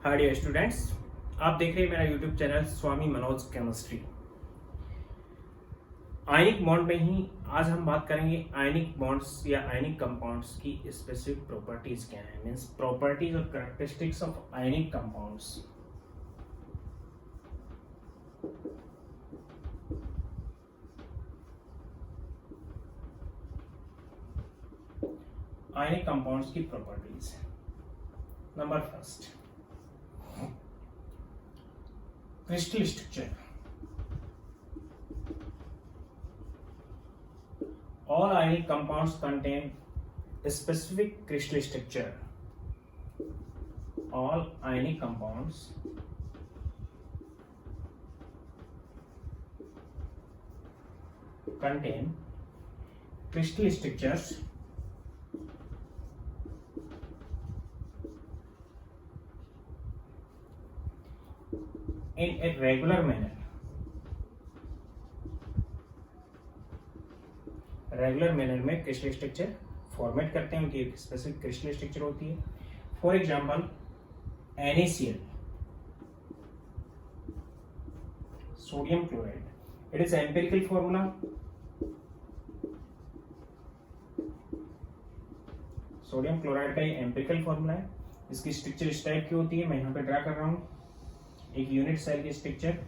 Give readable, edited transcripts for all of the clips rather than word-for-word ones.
Hi dear students, आप देख रहे हैं मेरा YouTube channel Swami Manoj chemistry. Ionic bond में ही आज हम बात करेंगे आयनिक बॉन्ड्स या आयनिक कंपाउंड्स की स्पेसिफिक प्रॉपर्टीज क्या है, मींस प्रॉपर्टीज और characteristics of ionic compounds. Ionic compounds की properties. Number first, crystal structure. All ionic compounds contain a specific crystal structure. All ionic compounds contain crystal structures in a regular manner. Regular manner में crystal structure format करते हैं, उनकी एक specific crystal structure होती है। For example NaCl, sodium chloride, it is empirical formula. Sodium chloride का ये empirical formula है। इसकी स्ट्रक्चर इस टाइप की होती है, मैं यहाँ पे ड्रा कर रहा हूँ। एक यूनिट सेल की स्ट्रक्चर,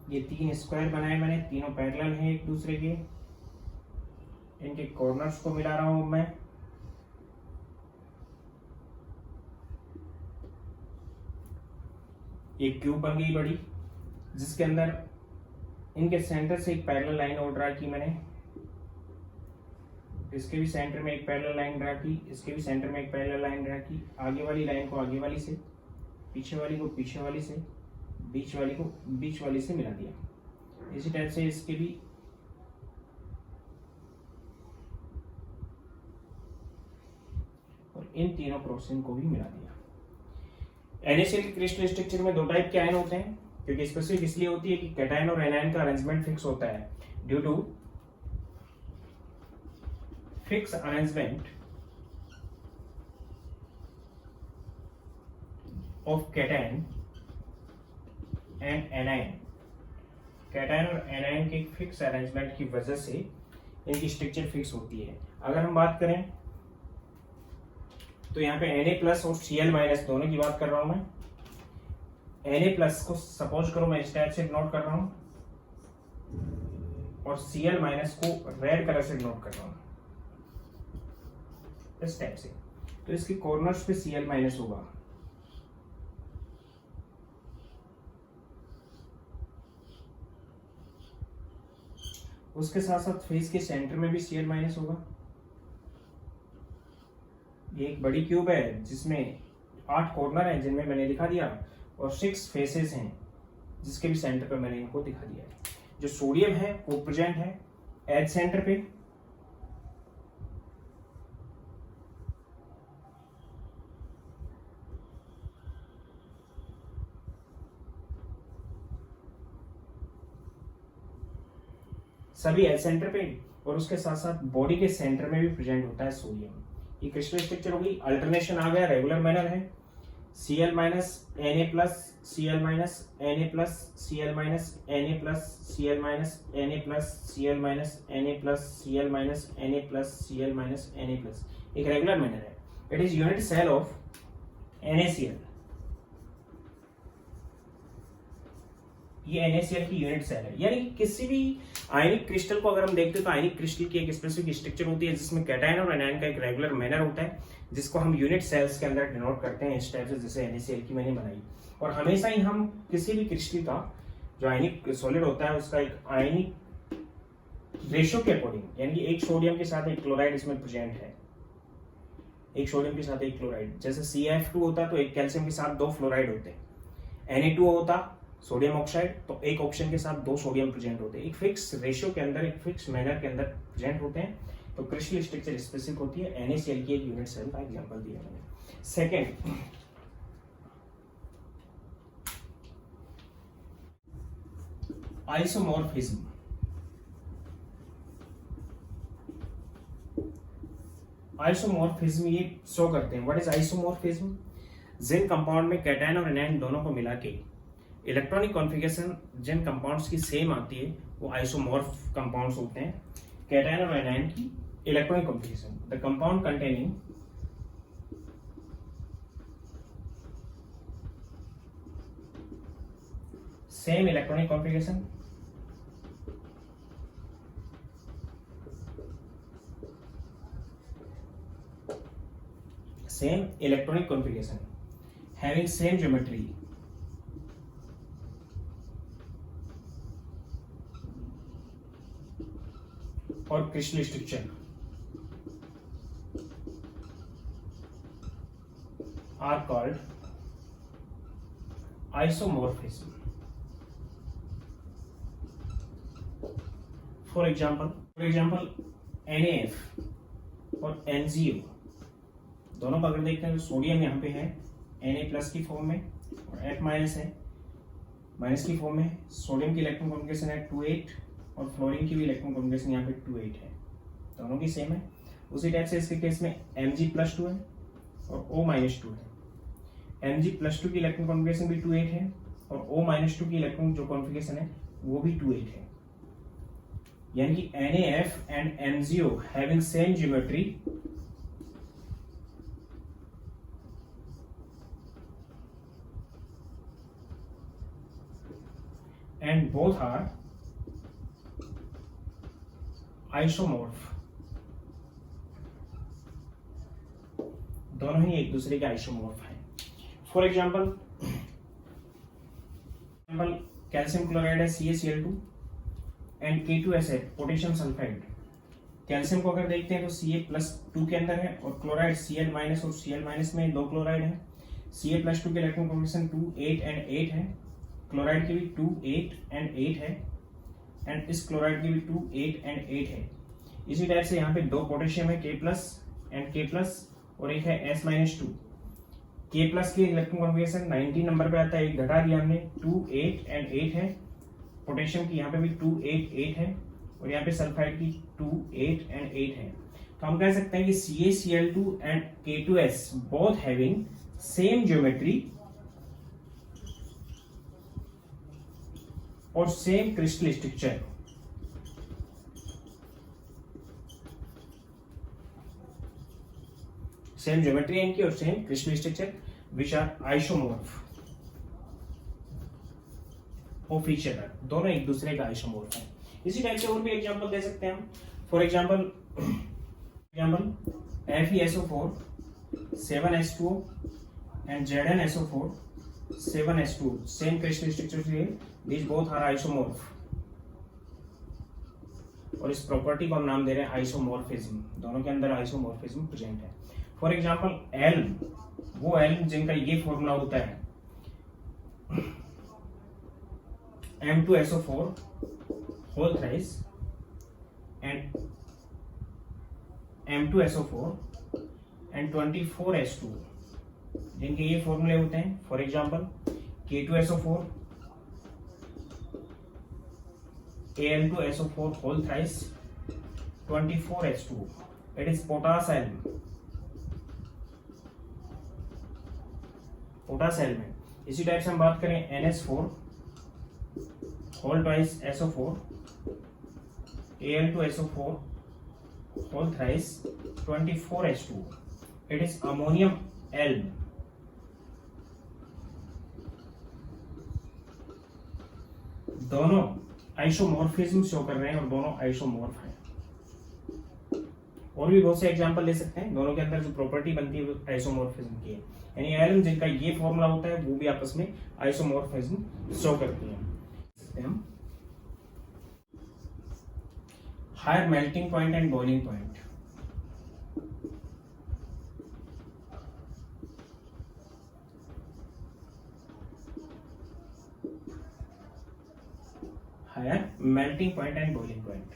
ये 3 स्क्वायर बनाए मैंने, तीनों पैरेलल हैं एक दूसरे के। इनके कॉर्नर्स को मिला रहा हूं मैं। एक क्यूब बन गई बड़ी, जिसके अंदर इनके सेंटर से एक पैरेलल लाइन और ड्रा की मैंने। इसके भी सेंटर में एक पैरेलल लाइन ड्रा की, इसके भी सेंटर में एक पैरेलल लाइन ड्रा की। आगे वाली लाइन को आगे वाली से, पीछे वाली को पीछे वाली से, बीच वाली को बीच वाली से मिला दिया। इसी टाइप से इसके भी और इन तीनों प्रोसेस को भी मिला दिया। NaCl की क्रिस्टल स्ट्रक्चर में दो टाइप के आयन होते हैं, क्योंकि स्पेसिफिक इसलिए होती है कि कैटायन और एनायन का अरेंजमेंट फिक्स होता है। Due to fix arrangement of cation and anion, cation और एनायन के फिक्स अरेंजमेंट की वजह से इनकी स्ट्रक्चर फिक्स होती है। अगर हम बात करें तो यहाँ पे Na+ और Cl- दोनों की बात कर रहा हूं मैं। Na+ को सपोज करो मैं इस टाइप से नोट कर रहा हूं और Cl- को रेड कलर से नोट कर रहा हूं, इस टाइप से। तो इसके कॉर्नर्स पे Cl- होगा, उसके साथ साथ फेस के सेंटर में भी Cl- होगा। ये एक बड़ी क्यूब है जिसमें 8 कॉर्नर हैं, जिनमें मैंने दिखा दिया, और 6 फेसेस हैं जिसके भी सेंटर पर मैंने इनको दिखा दिया है। जो सोडियम है वो प्रेजेंट है एज सेंटर पे, सभी एज सेंटर पे, और उसके साथ साथ बॉडी के सेंटर में भी प्रेजेंट होता है सोडियम। ये क्रिस्टल स्ट्रक्चर हो गई। अल्टरनेशन आ गया, रेगुलर मैनर है। Cl- Na+, Cl- Na+, Cl- Na+, Cl- Na+, Cl- Na+, एक रेगुलर मैनर है। It is unit cell of NaCl। ये NaCl की यूनिट सेल है। यानी किसी भी आयनिक क्रिस्टल को अगर हम देखते हैं तो आयनिक क्रिस्टल की एक स्पेसिफिक स्ट्रक्चर होती है, जिसमें कैटायन और एनायन का एक रेगुलर मैनर होता है, जिसको हम यूनिट सेल्स के अंदर डिनोट करते हैं इस टाइप से, जैसे NaCl की मैंने बनाई। और हमेशा ही हम किसी भी क्रिस्टल का जो आयनिक सॉलिड होता है उसका एक आयनिक रेशियो के अकॉर्डिंग, यानी कि एक सोडियम के साथ एक क्लोराइड इसमें प्रेजेंट है, एक सोडियम के साथ एक क्लोराइड। जैसे CF2 होता है तो एक कैल्शियम के साथ 2 फ्लोराइड होते हैं। Na2 होता सोडियम ऑक्साइड, तो एक ऑक्सीजन के साथ 2 सोडियम प्रेजेंट होते हैं। एक फिक्स रेशियो के अंदर, एक फिक्स मैनर के अंदर प्रेजेंट होते हैं। तो क्रिस्टल स्ट्रक्चर स्पेसिफिक होती है, NaCl की एक यूनिट सेल का एग्जांपल दिया मैंने। Second, isomorphism. आइसोमॉर्फिज्म ये शो करते हैं। What is isomorphism? जिन कंपाउंड में कैटायन और एनायन दोनों को मिला के इलेक्ट्रॉनिक कॉन्फ़िगरेशन जिन कंपाउंड्स की सेम आती है वो आइसोमॉर्फ कंपाउंड्स होते हैं। कैटायन और एनायन की electronic configuration, the compound containing same electronic configuration same electronic configuration having same geometry or crystal structure are called isomorphism. For example NaF और NGO दोनों को अगर देखते हैं तो सोडियम यहाँ पे है Na+ की फॉर्म में और F- है माइनस की फॉर्म में। सोडियम की इलेक्ट्रॉन कॉन्फ़िगरेशन है 2,8 और फ्लोरीन की भी इलेक्ट्रॉन कॉन्फ़िगरेशन यहाँ पे 2,8 है, दोनों की सेम है। उसी टाइप से इसके केस में Mg+2 है और O-2 है। Mg+2 की इलेक्ट्रॉन कॉन्फ़िगरेशन भी 2,8 है और O-2 की इलेक्ट्रॉन जो कॉन्फ़िगरेशन है वो भी 2,8 है। यानी कि NaF and MgO having same geometry and both are isomorph, दोनों ही एक दूसरे के आइसोमॉर्फ हैं। फॉर एग्जाम्पल कैल्शियम क्लोराइड है CaCl2 एंड K2S है पोटेशियम सल्फाइड। कैल्शियम को अगर देखते हैं तो Ca+2 के अंदर है और क्लोराइड Cl- और Cl- में दो क्लोराइड है। Ca+2 के इलेक्ट्रॉन कॉन्फ़िगरेशन 2, 8 एंड 8 है, क्लोराइड की भी 2, 8 एंड 8 है एंड इस क्लोराइड की भी 2, 8 एंड 8 है। इसी टाइप से यहाँ पे दो पोटेशियम है K+ एंड K+ और एक है S-2। K+ की इलेक्ट्रॉन कॉन्फ़िगरेशन 19 नंबर पे आता है, एक घटा दिया हमने, 2, 8 एंड 8 है। पोटेशियम की यहाँ पे भी 2, 8, 8 है और यहाँ पे सल्फाइड की 2, 8 एंड 8 है। तो हम कह सकते हैं कि CaCl2 and K2S both having same geometry और same crystal structure. Same geometry इनकी और same crystal structure which are isomorph of each other, दोनों एक दूसरे का आइसोमॉर्फ है। इसी टाइप से और भी एग्जांपल दे सकते हैं हम। For example FeSO4 7H2O and ZnSO4 7H2O same crystal structure here, these both are isomorph और इस प्रॉपर्टी को हम नाम दे रहे हैं आइसोमॉर्फिज्म, दोनों के अंदर आइसोमॉर्फिज्म प्रेजेंट है। फॉर एग्जांपल एल्म, वो एल्म जिनका ये फॉर्मूला होता है M2SO4 whole thrice and M2SO4 and 24H2, जिनके ये फॉर्मूले होते हैं। For example K2SO4 Al2SO4 whole thrice 24H2, it is potash element, potash element. इसी टाइप से हम बात करें NH4 whole twice SO4 Al2SO4 whole thrice 24H2, it is ammonium elm। दोनों आइसोमॉर्फिज्म शो कर रहे हैं और दोनों आइसोमॉर्फ हैं। और भी बहुत से एग्जांपल ले सकते हैं, दोनों के अंदर जो प्रॉपर्टी बनती है वो आइसोमॉर्फिज्म की है। यानी एल्म जिनका ये फॉर्मूला होता है वो भी आपस में आइसोमॉर्फिज्म शो करती हैं। Higher melting point and boiling point. Higher melting point and boiling point.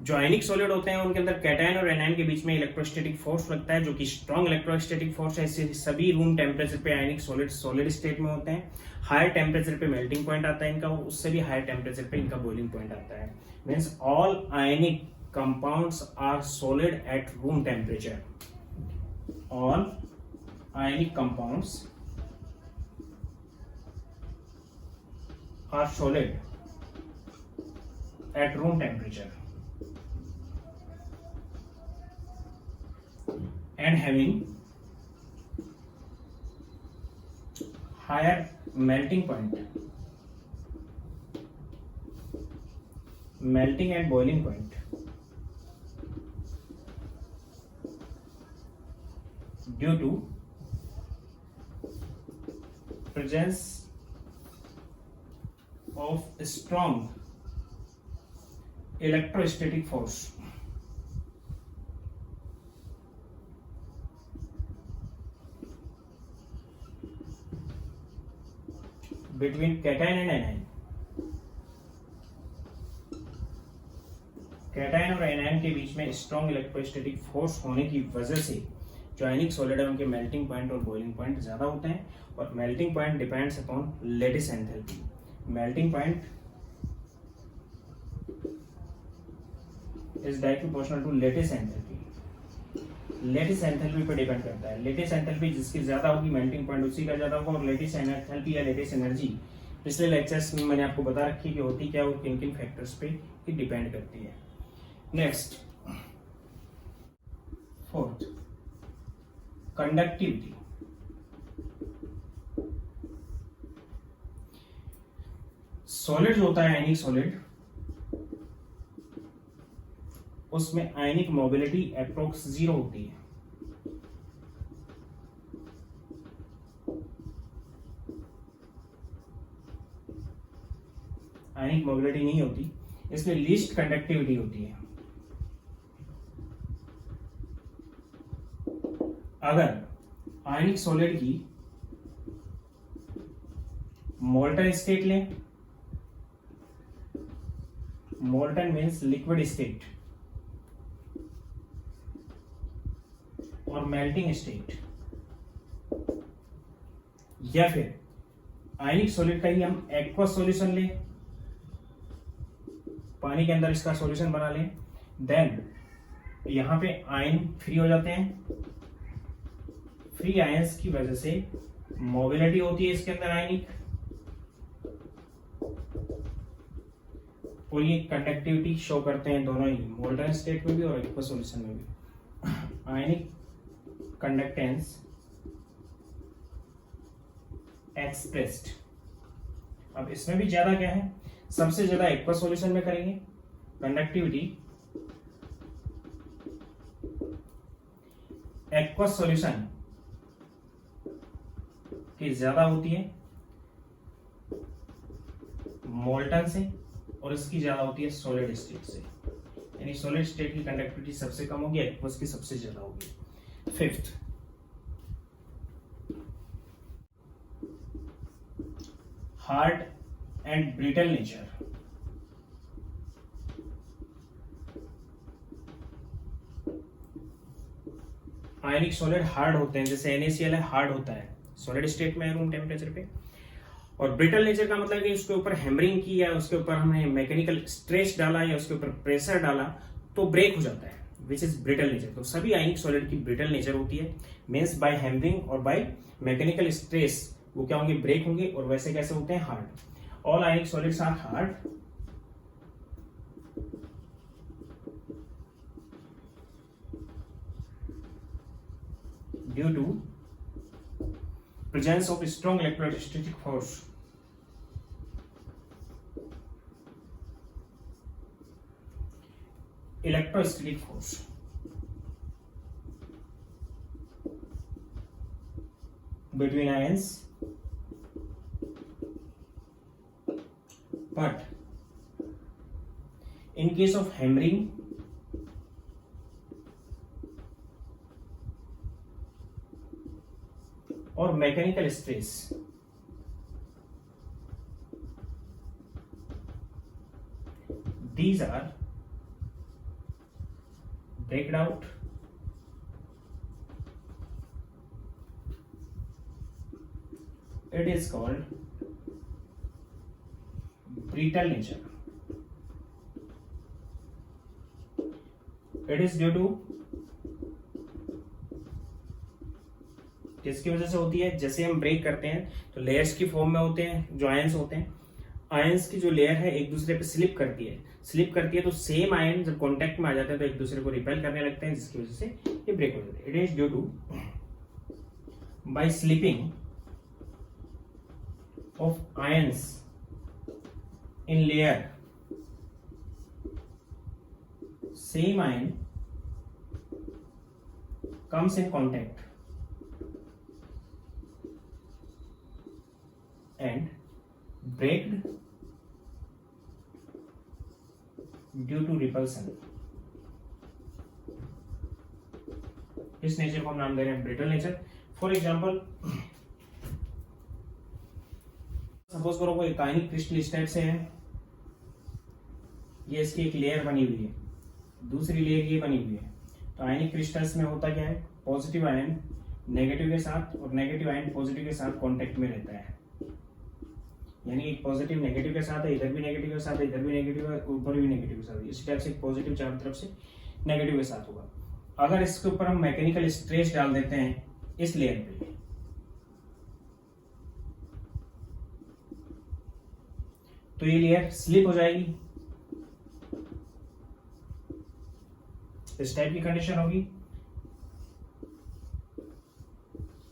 जो आयनिक सॉलिड होते हैं उनके अंदर कैटायन और एनायन के बीच में इलेक्ट्रोस्टैटिक फोर्स लगता है, जो कि स्ट्रॉन्ग इलेक्ट्रोस्टैटिक फोर्स है। सभी रूम टेम्परेचर पे आयनिक सॉलिड सॉलिड स्टेट में होते हैं। हायर टेम्परेचर पे मेल्टिंग पॉइंट आता है इनका, और उससे भी हायर टेम्परेचर पे इनका बॉइलिंग पॉइंट आता है। Means all ionic compounds are solid at room temperature. All ionic compounds are solid at room temperature and having higher melting point, melting and boiling point due to presence of strong electrostatic force between cation and anion। Cation और anion के बीच में strong electrostatic force होने की वजह से जो ionic solid है उनके मेल्टिंग पॉइंट और बॉइलिंग पॉइंट ज्यादा होते हैं, और melting point depends upon lattice enthalpy. Melting point is directly proportional to lattice enthalpy. Lattice enthalpy पर डिपेंड करता है। लेटिस एंथैल्पी जिसकी ज्यादा होगी मेल्टिंग पॉइंट उसी का ज्यादा होगा, और लेटिस एंथैल्पी या लेटिस एनर्जी पिछले लेक्चर्स में मैंने आपको बता रखी कि होती क्या और किन किन फैक्टर्स पे ये डिपेंड करती है। Next, fourth, conductivity. सॉलिड होता है आयनिक सॉलिड, उसमें आयनिक मोबिलिटी अप्रोक्स 0 होती है। आयनिक मोबिलिटी नहीं होती, इसमें लीस्ट कंडक्टिविटी होती है। अगर आयनिक सॉलिड की मोल्टन स्टेट लें, मोल्टन मीन्स लिक्विड स्टेट, और मेल्टिंग स्टेट, या फिर आयनिक सॉलिड का ही हम एक्वस सॉल्यूशन लें, पानी के अंदर इसका सॉल्यूशन बना लें, देन यहां पे आयन फ्री हो जाते हैं। फ्री आयंस की वजह से मोबिलिटी होती है इसके अंदर आयनिक, और ये कंडक्टिविटी शो करते हैं दोनों ही, मोल्टन स्टेट में भी और एक्वस सॉल्यूशन में भी। Ionic conductance expressed. अब इसमें भी ज्यादा क्या है, सबसे ज्यादा एक्वस सॉल्यूशन में करेंगे। कंडक्टिविटी एक्वस सॉल्यूशन की ज्यादा होती है मोल्टन से, और इसकी ज्यादा होती है सॉलिड स्टेट से। यानी सॉलिड स्टेट की कंडक्टिविटी सबसे कम होगी, एक्वस की सबसे ज्यादा होगी। Fifth, hard and brittle nature. Ionic solid hard होते हैं, जैसे NaCl है, हार्ड होता है, सॉलिड स्टेट में है रूम टेम्परेचर पे। और ब्रिटल नेचर का मतलब कि उसके ऊपर हैमरिंग की या उसके ऊपर हमने मैकेनिकल स्ट्रेस डाला या उसके ऊपर प्रेशर डाला तो ब्रेक हो जाता है, विच इज ब्रिटल नेचर। तो सभी आयनिक सॉलिड की ब्रिटल नेचर होती है, मीन्स बाय हैमरिंग और बाय मैकेनिकल स्ट्रेस वो क्या होंगे, ब्रेक होंगे। और वैसे कैसे होते हैं, hard. All ionic solids are hard due to presence of strong electrostatic force। electrostatic force between ions, but in case of hammering or mechanical stress, these are break it out, it is called brittle nature. It is due to किसकी वजह से होती है? जैसे हम break करते हैं तो लेयर्स की फॉर्म में होते हैं, जो आयंस होते हैं, आयंस की जो लेयर है एक दूसरे पे स्लिप करती है तो सेम आयन जब कांटेक्ट में आ जाते हैं तो एक दूसरे को रिपेल करने लगते हैं, जिसकी वजह से ये ब्रेक हो जाते हैं. It is due to by slipping of ions in layer, same ion comes in contact and breaked due to repulsion. इस नेचर को हम नाम दे रहे हैं brittle nature. For example, suppose करो कोई आयनिक क्रिस्टल इस टाइप से है, ये इसकी एक लेयर बनी हुई है, दूसरी लेयर ये बनी हुई है. तो आयनिक क्रिस्टल्स में होता क्या है? पॉजिटिव आयन नेगेटिव के साथ और नेगेटिव आयन पॉजिटिव के साथ कांटेक्ट में रहता है. यानी एक पॉजिटिव नेगेटिव के साथ है, इधर भी नेगेटिव के साथ है, इधर भी नेगेटिव है, ऊपर भी नेगेटिव के साथ है. इसी टाइप से पॉजिटिव चारों तरफ से नेगेटिव के साथ होगा. अगर इसके ऊपर हम मैकेनिकल स्ट्रेस डाल देते हैं इस लेयर पे, तो ये लेयर स्लिप हो जाएगी. इस टाइप की कंडीशन होगी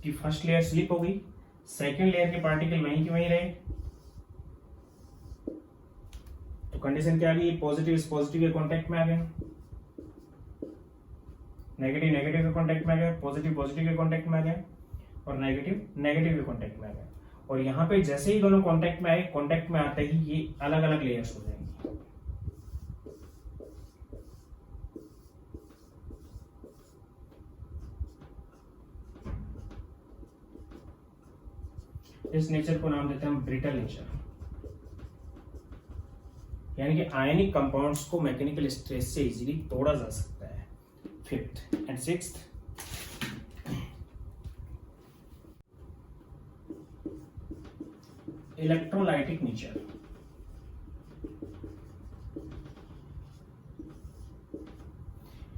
कि फर्स्ट लेयर स्लिप होगी, सेकेंड लेयर के पार्टिकल वहीं की वहीं रहे. तो कंडीशन क्या आ गई? पॉजिटिव इस पॉजिटिव के कांटेक्ट में आ गया, नेगेटिव नेगेटिव के कांटेक्ट में आ गया, पॉजिटिव पॉजिटिव के कांटेक्ट में आ गया और नेगेटिव नेगेटिव के कांटेक्ट में आ गया. और यहाँ पे जैसे ही दोनों कांटेक्ट में आए, कांटेक्ट में आते ही ये अलग अलग लेयर्स हो जाएंगे. इस नेचर को नाम देते हैं ब्रिटल नेचर. यानी कि आयनिक कंपाउंड्स को मैकेनिकल स्ट्रेस से इजीली तोड़ा जा सकता है. Fifth and sixth, electrolytic nature.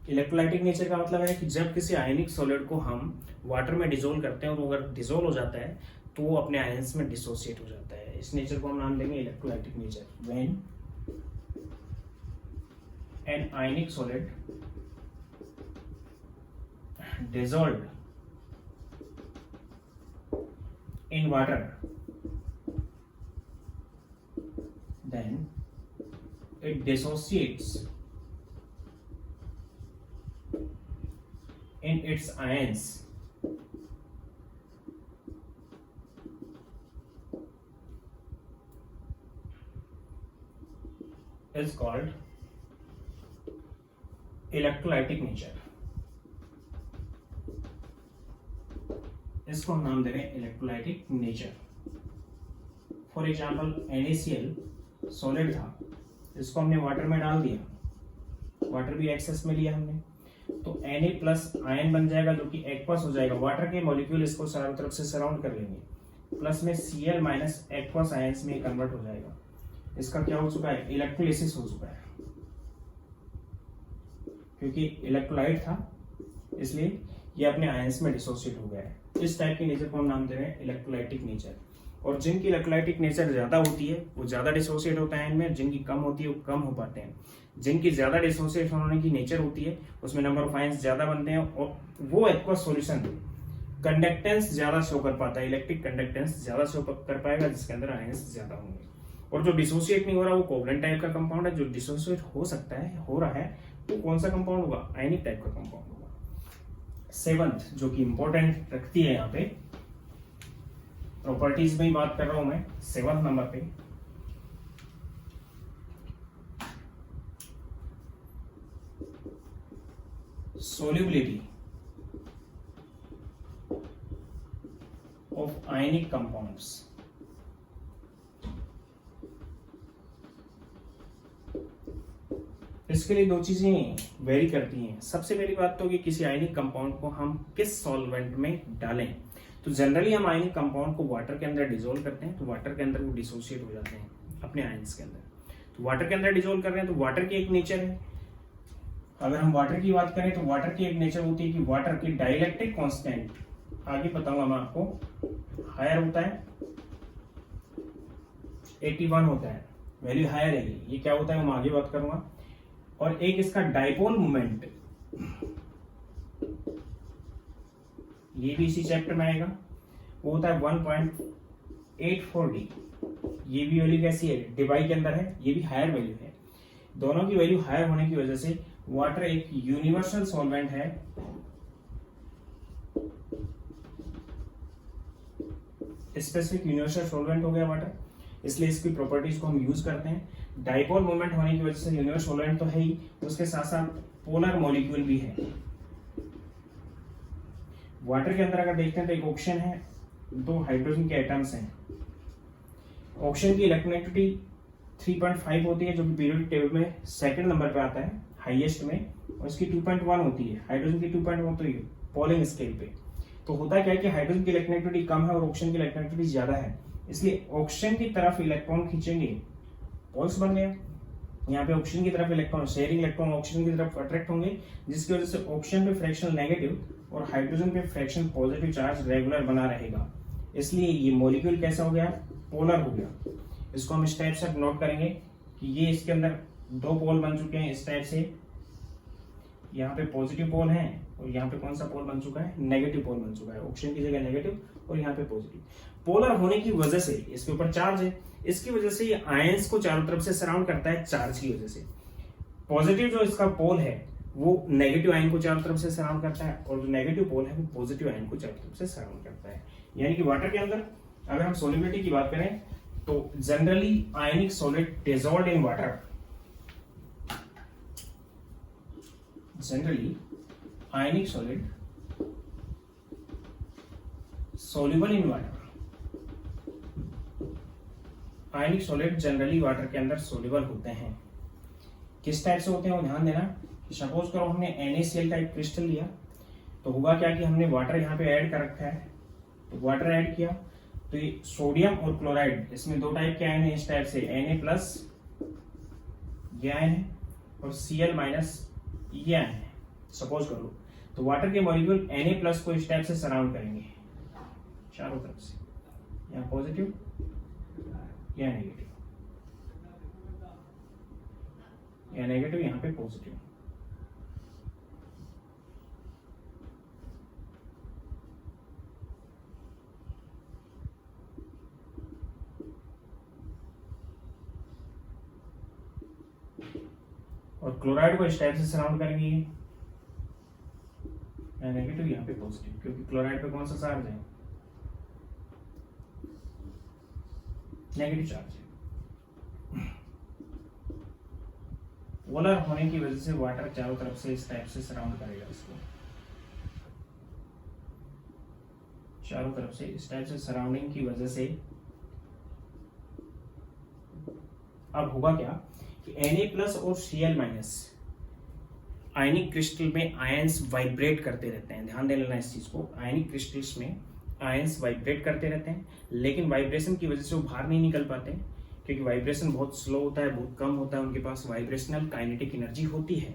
Electrolytic nature का मतलब है कि जब किसी आयनिक सॉलिड को हम वाटर में डिसोल्व करते हैं और वो अगर डिसोल्व हो जाता है तो वो अपने आयंस में डिसोसिएट हो जाता है. इस नेचर को हम नाम देंगे electrolytic nature. When an ionic solid dissolved in water, then it dissociates in its ions is called electrolytic nature. इसको हम नाम दे रहे हैं electrolytic nature. For example, NaCl solid था, इसको हमने वाटर में डाल दिया, वाटर भी एक्सेस में लिया हमने, तो Na प्लस आयन बन जाएगा जो कि एक्वस हो जाएगा. वाटर के मॉलिक्यूल इसको चारों तरफ से सराउंड कर लेंगे, प्लस में Cl माइनस एक्वस आयंस में कन्वर्ट हो जाएगा. इसका क्या हो चुका है? इलेक्ट्रोलिसिस हो चुका है. क्योंकि इलेक्ट्रोलाइट था इसलिए ये अपने आयंस में डिसोसिएट हो गया है. इस टाइप के नेचर को हम नाम दे रहे हैं इलेक्ट्रोलाइटिक नेचर. और जिनकी इलेक्ट्रोलाइटिक नेचर ज्यादा होती है वो ज्यादा डिसोसिएट होता है आयन में, जिनकी कम होती है वो कम हो पाते हैं. जिनकी ज्यादा डिसोसिएट होने की नेचर होती है उसमें नंबर ऑफ आयंस ज्यादा बनते हैं और वो एक्वस सॉल्यूशन कंडक्टेंस ज्यादा शो कर पाता है, इलेक्ट्रिक कंडक्टेंस ज्यादा शो कर पाएगा जिसके अंदर आयंस ज्यादा होंगे. और जो डिसोसिएट नहीं हो रहा वो कोवलेंट टाइप का कंपाउंड है. जो डिसोसिएट हो सकता है, हो रहा है, तो कौन सा कंपाउंड होगा? आयनिक टाइप का कंपाउंड होगा. सेवंथ जो कि इंपॉर्टेंट रखती है यहाँ पे, प्रॉपर्टीज में ही बात कर रहा हूं मैं, सेवंथ नंबर पे solubility of ionic compounds. इसके लिए दो चीजें वेरी करती हैं। सबसे पहली बात तो कि किसी आयनिक कंपाउंड को हम किस सॉल्वेंट में डालें। तो जनरली हम आयनिक कंपाउंड को वाटर के अंदर डिसोल्व करते हैं, तो वाटर के अंदर वो डिसोसिएट हो जाते हैं अपने आयंस के अंदर। तो वाटर के अंदर डिसोल्व कर रहे हैं तो वाटर की एक नेचर है। अगर हम वाटर की बात करें तो वाटर की एक नेचर होती है कि वाटर की डाइलेक्ट्रिक कांस्टेंट, आगे बताऊंगा मैं आपको, हायर होता है, 81 होता है, वैल्यू हायर है। ये क्या होता है मैं आगे बात करूंगा। और एक इसका डाइपोल मोमेंट, ये भी इसी चैप्टर में आएगा, वो होता है 1.84D। ये भी वैल्यू कैसी है, डिवाई के अंदर है, ये भी हायर वैल्यू है। दोनों की वैल्यू हायर होने की वजह से वाटर एक यूनिवर्सल सॉल्वेंट है, स्पेसिफिक यूनिवर्सल सॉल्वेंट हो गया वाटर, इसलिए इसकी प्रॉपर्टीज को हम यूज करते हैं। डाइपोल मोमेंट होने की वजह से यूनिवर्सल सॉल्वेंट तो है ही, उसके साथ साथ पोलर मॉलिक्यूल भी है। वाटर के अंदर अगर देखते हैं तो एक ऑक्सीजन है, दो हाइड्रोजन के एटम्स हैं। ऑक्सीजन की इलेक्ट्रोनेगेटिविटी 3.5 होती है, जो कि पीरियोडिक टेबल में सेकंड नंबर पे आता है हाईएस्ट में, और इसकी 2.1 होती है। हाइड्रोजन की 2.1 होती है पॉलिंग स्केल पे। तो होता क्या है कि हाइड्रोजन की इलेक्ट्रोनेगेटिविटी कम है और ऑक्सीजन की इलेक्ट्रोनेगेटिविटी ज्यादा है, इसलिए ऑक्सीजन की तरफ इलेक्ट्रॉन खींचेंगे, पोल्स बन गया। यहाँ पे ऑक्सीजन की तरफ इलेक्ट्रॉन, शेयरिंग इलेक्ट्रॉन ऑक्सीजन की तरफ अट्रैक्ट होंगे, जिसकी वजह से ऑक्सीजन पे फ्रैक्शन नेगेटिव और हाइड्रोजन पे फ्रैक्शन पॉजिटिव चार्ज रेगुलर बना रहेगा। इसलिए ये मॉलिक्यूल कैसा हो गया, पोलर हो गया। इसको हम इस टाइप से नोट करेंगे कि ये इसके अंदर दो पोल बन चुके हैं इस टाइप से, यहाँ पे पॉजिटिव पोल है और यहाँ पे कौन सा पोल बन चुका है, नेगेटिव पोल बन चुका है। ऑक्सीजन की जगह नेगेटिव और यहाँ पे पॉजिटिव। पोलर होने की वजह से इसके ऊपर चार्ज है, इसकी वजह से ये आयंस को चारों तरफ से सराउंड करता है चार्ज की वजह से। पॉजिटिव जो इसका पोल है वो नेगेटिव आयन को चारों तरफ से सराउंड करता है, और जो नेगेटिव पोल है वो पॉजिटिव आयन को चारों तरफ से सराउंड करता है। यानी कि वाटर के अंदर अगर हम सोलिबिलिटी की बात करें तो generally ionic solid dissolved in water, generally ionic solid soluble in water, ionic solid generally water के अंदर सोल्यूबल होते हैं। किस टाइप से होते हैं वो ध्यान देना। सपोज करो हमने NaCl टाइप क्रिस्टल लिया, तो होगा क्या कि हमने वाटर यहाँ पे ऐड कर रखा है, तो वाटर ऐड किया तो ये सोडियम और क्लोराइड, इसमें दो टाइप के आयन है इस टाइप से, Na+ ये आयन है और Cl- ये आयन है। सपोज करो तो वाटर के मॉलिक्यूल Na+ को इस टाइप से सराउंड करेंगे चारों तरफ से, यहाँ पॉजिटिव यहाँ नेगेटिव, यहाँ नेगेटिव यहाँ पे पॉजिटिव। और क्लोराइड को इस टाइप से सराउंड करेंगे, यहाँ नेगेटिव यहाँ पे पॉजिटिव, क्योंकि क्लोराइड पे कौन सा चार्ज है, नेगेटिव चार्ज है। पोलर होने की वजह से वाटर चारों तरफ से इस टाइप से सराउंड करेगा इसको, चारों तरफ से इस टाइप से सराउंडिंग की वजह से अब होगा क्या कि Na+ और Cl- आयनिक क्रिस्टल में आयंस वाइब्रेट करते रहते हैं। ध्यान दे लेना इस चीज को, आयनिक क्रिस्टल्स में आयंस वाइब्रेट करते रहते हैं, लेकिन वाइब्रेशन की वजह से वो बाहर नहीं निकल पाते, क्योंकि वाइब्रेशन बहुत स्लो होता है, बहुत कम होता है, उनके पास वाइब्रेशनल काइनेटिक एनर्जी होती है।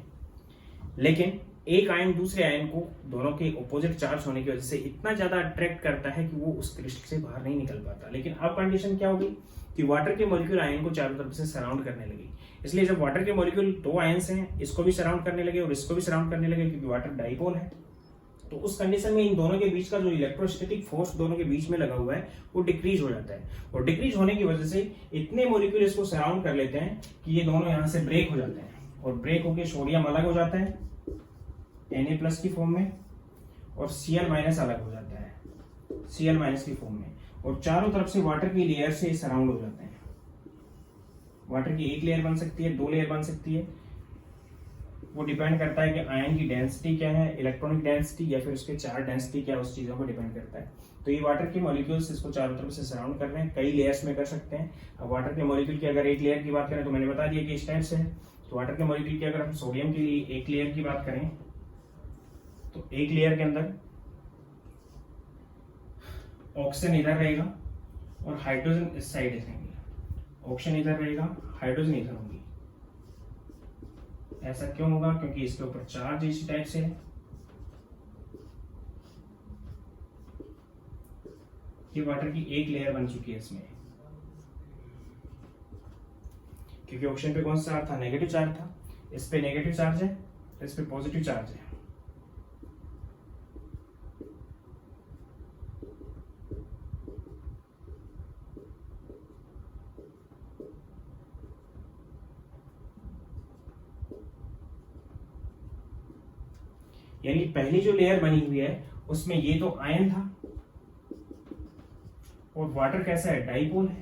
लेकिन एक आयन दूसरे आयन को दोनों के ऑपोजिट चार्ज होने की वजह से इतना ज्यादा अट्रैक्ट करता है कि वो उस क्रिस्टल से बाहर नहीं निकल पाता। लेकिन अब कंडीशन क्या होगी कि वाटर के मॉलिक्यूल आयन को चारों तरफ से सराउंड करने लगी। इसलिए जब वाटर के मॉलिक्यूल दो आयंस हैं, इसको भी सराउंड करने लगे और इसको भी सराउंड करने लगे, क्योंकि वाटर डाइपोल है, तो उस कंडीशन में इन दोनों के बीच का जो इलेक्ट्रोस्टैटिक फोर्स दोनों के बीच में लगा हुआ है वो डिक्रीज हो जाता है। और डिक्रीज होने की वजह से इतने मॉलिक्यूल इसको सराउंड कर लेते हैं कि ये दोनों यहाँ से ब्रेक हो जाते हैं, और ब्रेक होकर सोडियम अलग हो जाता है Na+ की फॉर्म में, और Cl- अलग हो जाता है Cl- की फॉर्म में, और चारों तरफ से वाटर की लेयर से सराउंड हो जाते हैं। वाटर की एक लेयर बन सकती है, दो लेयर बन सकती है, वो डिपेंड करता है कि आयन की डेंसिटी क्या है, इलेक्ट्रॉनिक डेंसिटी या फिर उसके चार्ज डेंसिटी क्या है, उस चीजों पर डिपेंड करता है। तो ये वाटर के मॉलिक्यूल्स इसको चारों तरफ से सराउंड कर रहे हैं, कई लेयर्स में कर सकते हैं। अब वाटर के मॉलिक्यूल की अगर एक लेयर की बात करें तो मैंने बता दिया कि इस टाइप से है, तो वाटर के मॉलिक्यूल की अगर हम सोडियम के लिए एक लेयर की बात करें तो एक लेयर के अंदर ऑक्सीजन इधर रहेगा और हाइड्रोजन इस साइड रहेंगे। ऑक्सीजन इधर रहेगा, हाइड्रोजन इधर होंगी। ऐसा क्यों होगा? क्योंकि इसके ऊपर चार्ज इसी टाइप से है। ये वाटर की एक लेयर बन चुकी है इसमें, क्योंकि ऑक्सीजन पे कौन सा चार्ज था? नेगेटिव चार्ज था। इस पे नेगेटिव चार्ज है, इस पे पॉजिटिव चार्ज है। यानी पहली जो लेयर बनी हुई है उसमें ये तो आयन था, और वाटर कैसा है? डाइपोल है।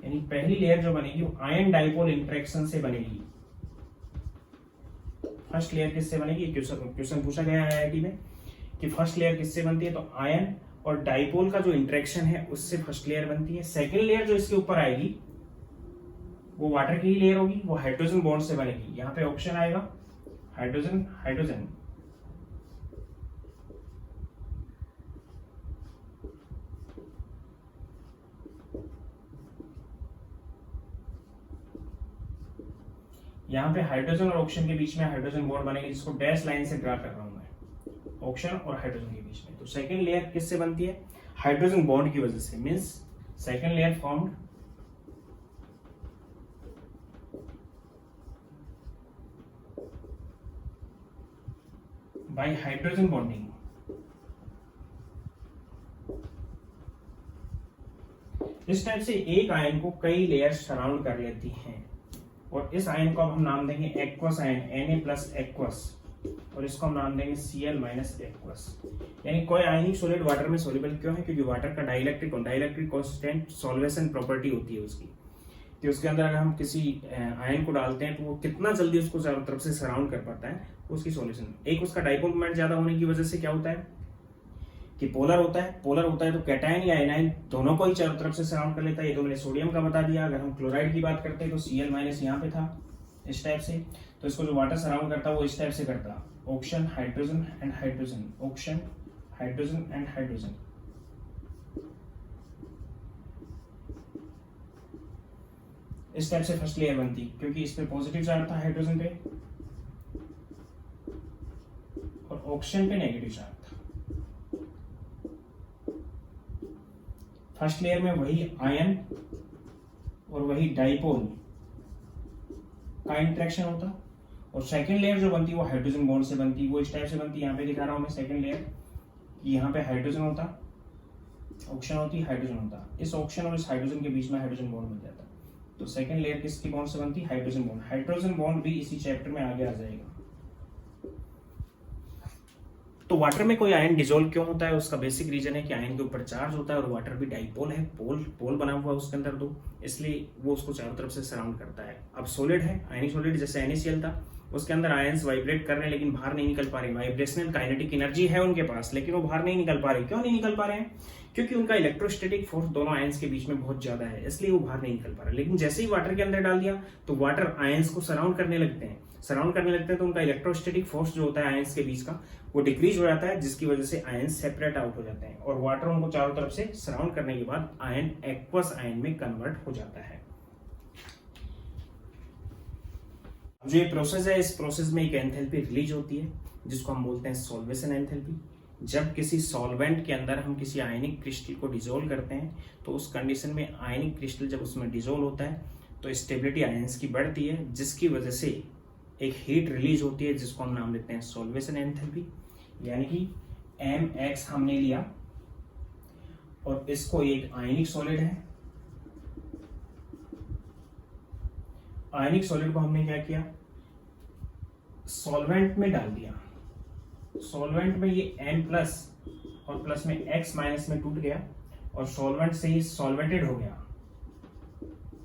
यानी पहली लेयर जो बनेगी वो आयन डाइपोल इंटरेक्शन से बनेगी। फर्स्ट लेयर किससे बनेगी? क्वेश्चन पूछा गया है आईआईटी में कि फर्स्ट लेयर किससे बनती है, तो आयन और डाइपोल का जो इंटरेक्शन है उससे फर्स्ट लेयर बनती है। सेकेंड लेयर जो इसके ऊपर आएगी वो वाटर की ही लेयर होगी, वो हाइड्रोजन बॉन्ड से बनेगी। यहाँ पे ऑप्शन आएगा हाइड्रोजन हाइड्रोजन, यहाँ पे हाइड्रोजन और ऑक्सीजन के बीच में हाइड्रोजन बॉन्ड बनेगी, जिसको डैश लाइन से ड्रा कर रहा हूं मैं, ऑक्सीजन और हाइड्रोजन के बीच में। तो सेकेंड लेयर किससे बनती है? हाइड्रोजन बॉन्ड की वजह से। Means second layer formed by hydrogen bonding. इस टाइप से एक आयन को कई लेयर सराउंड कर लेती हैं, और इस आयन को अब हम नाम देंगे एक्वस आयन, Na+ एक्वस, और इसको हम नाम देंगे Cl- एक्वस। यानी कोई आयनिक सॉलिड वाटर में सॉल्युबल क्यों है? क्योंकि वाटर का डाइलेक्ट्रिक कांस्टेंट सॉल्वेशन प्रॉपर्टी होती है उसकी, कि उसके अंदर अगर हम किसी आयन को डालते हैं तो वो कितना जल्दी उसको चारों तरफ से सराउंड कर पाता है, उसकी सॉल्यूशन। एक उसका डाइपोल मोमेंट ज्यादा होने की वजह से क्या होता है कि पोलर होता है तो कैटायन या एनायन दोनों को ही चारों तरफ से सराउंड कर लेता है। ये तो मैंने सोडियम का बता दिया। अगर हम क्लोराइड की बात करते हैं तो Cl- यहाँ पे था इस टाइप से, तो इसको जो वाटर सराउंड करता है वो इस टाइप से करता, oxygen hydrogen and hydrogen, oxygen hydrogen and hydrogen. इस टाइप से फर्स्ट लेयर बनती, क्योंकि इस पे पॉजिटिव चार्ज था हाइड्रोजन पे और ऑक्सीजन पे नेगेटिव चार्ज था। फर्स्ट लेयर में वही आयन और वही डाइपोल का इंटरेक्शन होता, और सेकंड लेयर जो बनती है वो हाइड्रोजन बॉन्ड से बनती, वो इस टाइप से बनती। यहाँ पे दिखा रहा हूं मैं सेकंड लेयर, यहाँ पे हाइड्रोजन होता, ऑक्सीजन होती, हाइड्रोजन होता। इस ऑक्सीजन और इस हाइड्रोजन के बीच में हाइड्रोजन बॉन्ड बन जाता। तो सेकंड लेयर किसकी बॉन्ड से बनती? Hydrogen bond. हाइड्रोजन बॉन्ड भी इसी चैप्टर में आगे आ जाएगा। तो वाटर में कोई आयन डिसॉल्व क्यों होता है? उसका बेसिक रीजन है कि आयन के ऊपर चार्ज होता है और वाटर भी डाइपोल है, पोल बना हुआ है उसके अंदर दो, इसलिए वो उसको चारों तरफ से सराउंड करता है। अब सॉलिड है, आयनिक सॉलिड, जैसे NaCl था, उसके अंदर आयंस वाइब्रेट कर रहे हैं लेकिन बाहर नहीं निकल पा रहे। वाइब्रेशनल काइनेटिक एनर्जी है उनके पास, लेकिन वो बाहर नहीं निकल पा रहे। क्यों नहीं निकल पा रहे हैं? क्योंकि उनका इलेक्ट्रोस्टैटिक फोर्स दोनों आयंस के बीच में बहुत ज्यादा है, इसलिए वो बाहर नहीं निकल पा रहे। लेकिन जैसे ही वाटर के अंदर डाल दिया तो वाटर आयंस को सराउंड करने लगते हैं तो उनका इलेक्ट्रोस्टैटिक फोर्स जो होता है आयंस के बीच का वो डिक्रीज हो जाता है, जिसकी वजह से आयंस सेपरेट आउट हो जाते हैं और वाटर उनको चारों तरफ से सराउंड करने के बाद आयन एक्वस आयन में कन्वर्ट हो जाता है। जो ये प्रोसेस है, इस प्रोसेस में एक एंथैल्पी रिलीज होती है जिसको हम बोलते हैं सॉल्वेशन एंथैल्पी। जब किसी सॉल्वेंट के अंदर हम किसी आयनिक क्रिस्टल को डिसॉल्व करते हैं तो उस कंडीशन में आयनिक क्रिस्टल जब उसमें डिसॉल्व होता है तो स्टेबिलिटी आयंस की बढ़ती है, जिसकी वजह से एक हीट रिलीज होती है जिसको हम नाम देते हैं सॉल्वेशन एंथैल्पी। यानी कि mx हमने लिया और इसको एक आयनिक सॉलिड है, आयनिक सॉलिड को हमने क्या किया, सॉल्वेंट में डाल दिया। सॉल्वेंट में ये n+ और प्लस में x- में टूट गया और सॉल्वेंट से ही सॉल्वेटेड हो गया।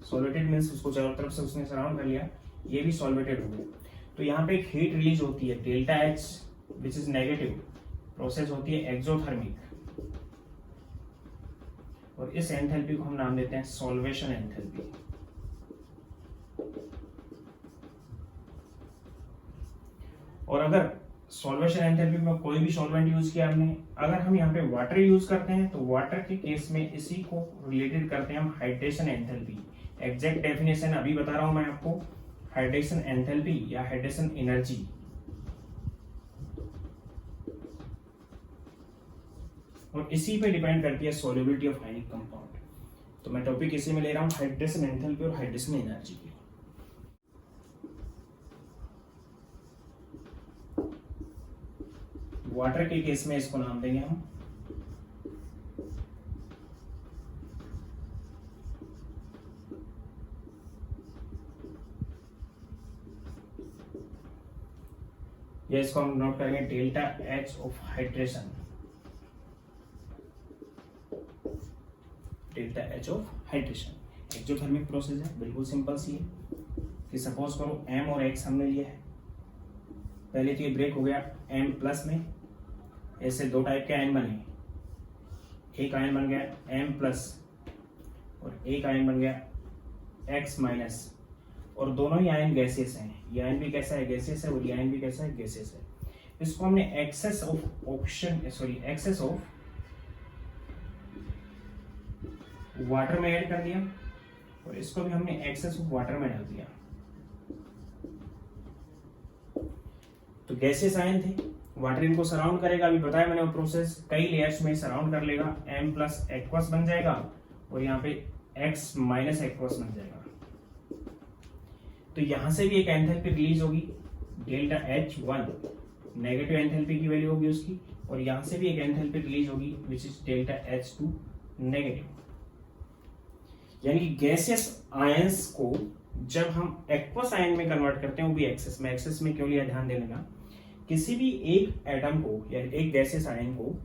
सॉल्वेटेड मींस उसको चारों तरफ से उसने सराउंड कर लिया, ये भी सॉल्वेटेड हो गया। तो यहाँ पे एक हीट रिलीज होती है ΔH which is negative, process होती है एक्सोथर्मिक, और इस एंथैल्पी को हम नाम देते हैं सॉल्वेशन एंथैल्पी। और अगर सॉल्वेशन एंथैल्पी में कोई भी सॉल्वेंट यूज किया हमने, अगर हम यहाँ पे वाटर यूज करते हैं तो वाटर के केस में इसी को रिलेटेड करते हैं हम हाइड्रेशन एंथैल्पी। एग्जैक्ट डेफिनेशन अभी बता रहा हूं मैं आपको, हाइड्रेशन एंथैल्पी या हाइड्रेशन एनर्जी। और इसी पे डिपेंड करती है सॉल्युबिलिटी ऑफ आयनिक कंपाउंड। तो मैं टॉपिक इसी में ले रहा हूं, हाइड्रेशन एंथैल्पी और हाइड्रेशन एनर्जी की। वाटर के केस में इसको नाम देंगे हम या इसको हम नोट करेंगे delta H of hydration, delta H of hydration. Exothermic process है, बिल्कुल सिंपल सी है कि सपोज करो एम और एक्स हमने लिया है, पहले तो ये ब्रेक हो गया एम प्लस में, ऐसे दो टाइप के आयन बने, एक आयन बन गया एम प्लस और एक आयन बन गया एक्स माइनस, और दोनों ही आयन गैसेस हैं। ये आयन भी कैसा है, गैसेस है, और ये आयन भी कैसा है, गैसेस है। इसको हमने excess of excess of water में ऐड कर दिया और इसको भी हमने एक्सेस ऑफ वाटर में डाल दिया। तो गैसेस आयन थे, वाटर इनको सराउंड करेगा, अभी बताया मैंने वो प्रोसेस, कई लेयर्स में सराउंड कर लेगा, एम प्लस एक्वस बन जाएगा और यहाँ पे एक्स माइनस एक्वस बन जाएगा। तो यहां से भी एक एंथैल्पी रिलीज होगी, डेल्टा H1 नेगेटिव एंथैल्पी की वैल्यू होगी उसकी, और यहां से भी एक एंथैल्पी रिलीज होगी विच इज डेल्टा H2 नेगेटिव। यानी कि गैसियस आयंस को जब हम एक्वस आयन में कन्वर्ट करते हैं, वो भी एक्सेस में। एक्सेस में क्यों लिया, ध्यान देने का, किसी भी एक एटम को या एक गैसियस आयन को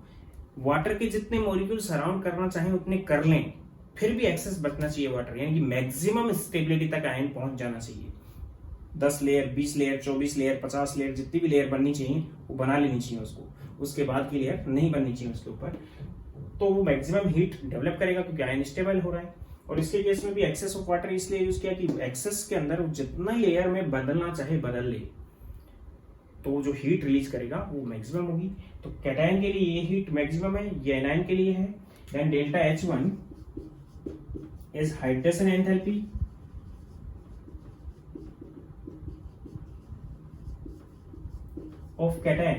वाटर के जितने मॉलिक्यूल सराउंड करना चाहें उतने कर लें, फिर भी एक्सेस बचना चाहिए वाटर, यानी कि मैक्सिमम स्टेबिलिटी तक आयन पहुंच जाना चाहिए। 10 लेयर, 20 लेयर, 24 लेयर, 50 लेयर, जितनी भी लेयर बननी चाहिए वो बना लेनी चाहिए उसको, उसके बाद की लेयर नहीं बननी चाहिए उसके ऊपर। तो वो मैक्सिमम हीट डेवलप करेगा क्योंकि आयन स्टेबल हो रहा है। और इसके केस में भी एक्सेस ऑफ वाटर इसलिए यूज किया कि एक्सेस के अंदर वो जितना लेयर में बदलना चाहे बदल ले, तो जो हीट रिलीज करेगा वो मैक्सिमम होगी। तो कैटायन के लिए ये हीट मैक्सिमम है, ये एनायन के लिए है। Then delta H1 is hydration enthalpy of cation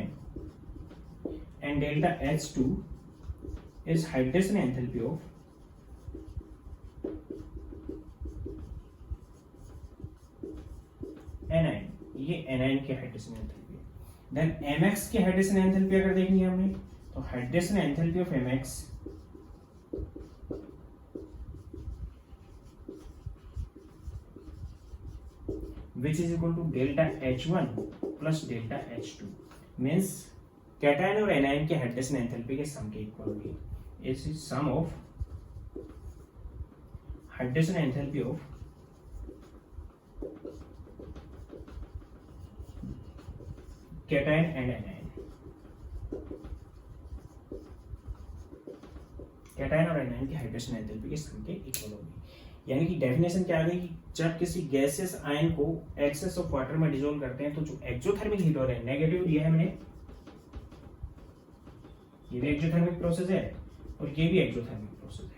and delta H2 is hydration enthalpy of anion। ये anion की हाइड्रेशन एंथैल्पी है। देन mx की हाइड्रेशन एंथैल्पी अगर देखनी है हमने, तो hydration enthalpy of mx which is equal to delta H1 plus delta H2 means cation और एनायन के हाइड्रेशन एंथैल्पी के सम के इक्वल होगी। इस sum of hydration enthalpy of cation and anion, cation और एनायन की हाइड्रेशन एंथैल्पी के sum के इक्वल होगी। यानी कि डेफिनेशन क्या आ गई कि जब किसी गैसियस आयन को एक्सेस ऑफ वाटर में डिसॉल्व करते हैं तो जो एक्सोथर्मिक हीट हो रहा है, नेगेटिव दिया है मैंने, ये भी एक्सोथर्मिक प्रोसेस है और ये भी एक्सोथर्मिक प्रोसेस है।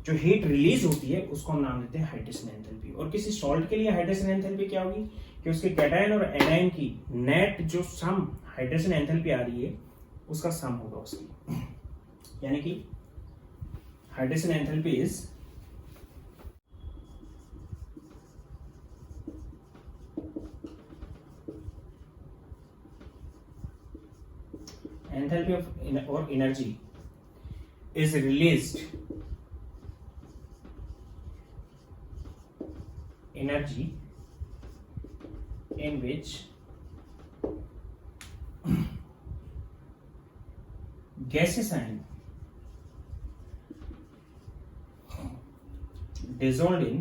जो हीट रिलीज होती है उसको हम नाम देते हैं हाइड्रेशन एंथैल्पी। और किसी सॉल्ट के लिए हाइड्रेशन एंथैल्पी क्या होगी कि उसके कैटायन और एनायन की नेट जो सम हाइड्रेशन एंथैल्पी आ रही है उसका सम होगा उसकी। यानी कि hydration enthalpy is enthalpy of or energy is released, energy in which gaseous ion dissolved in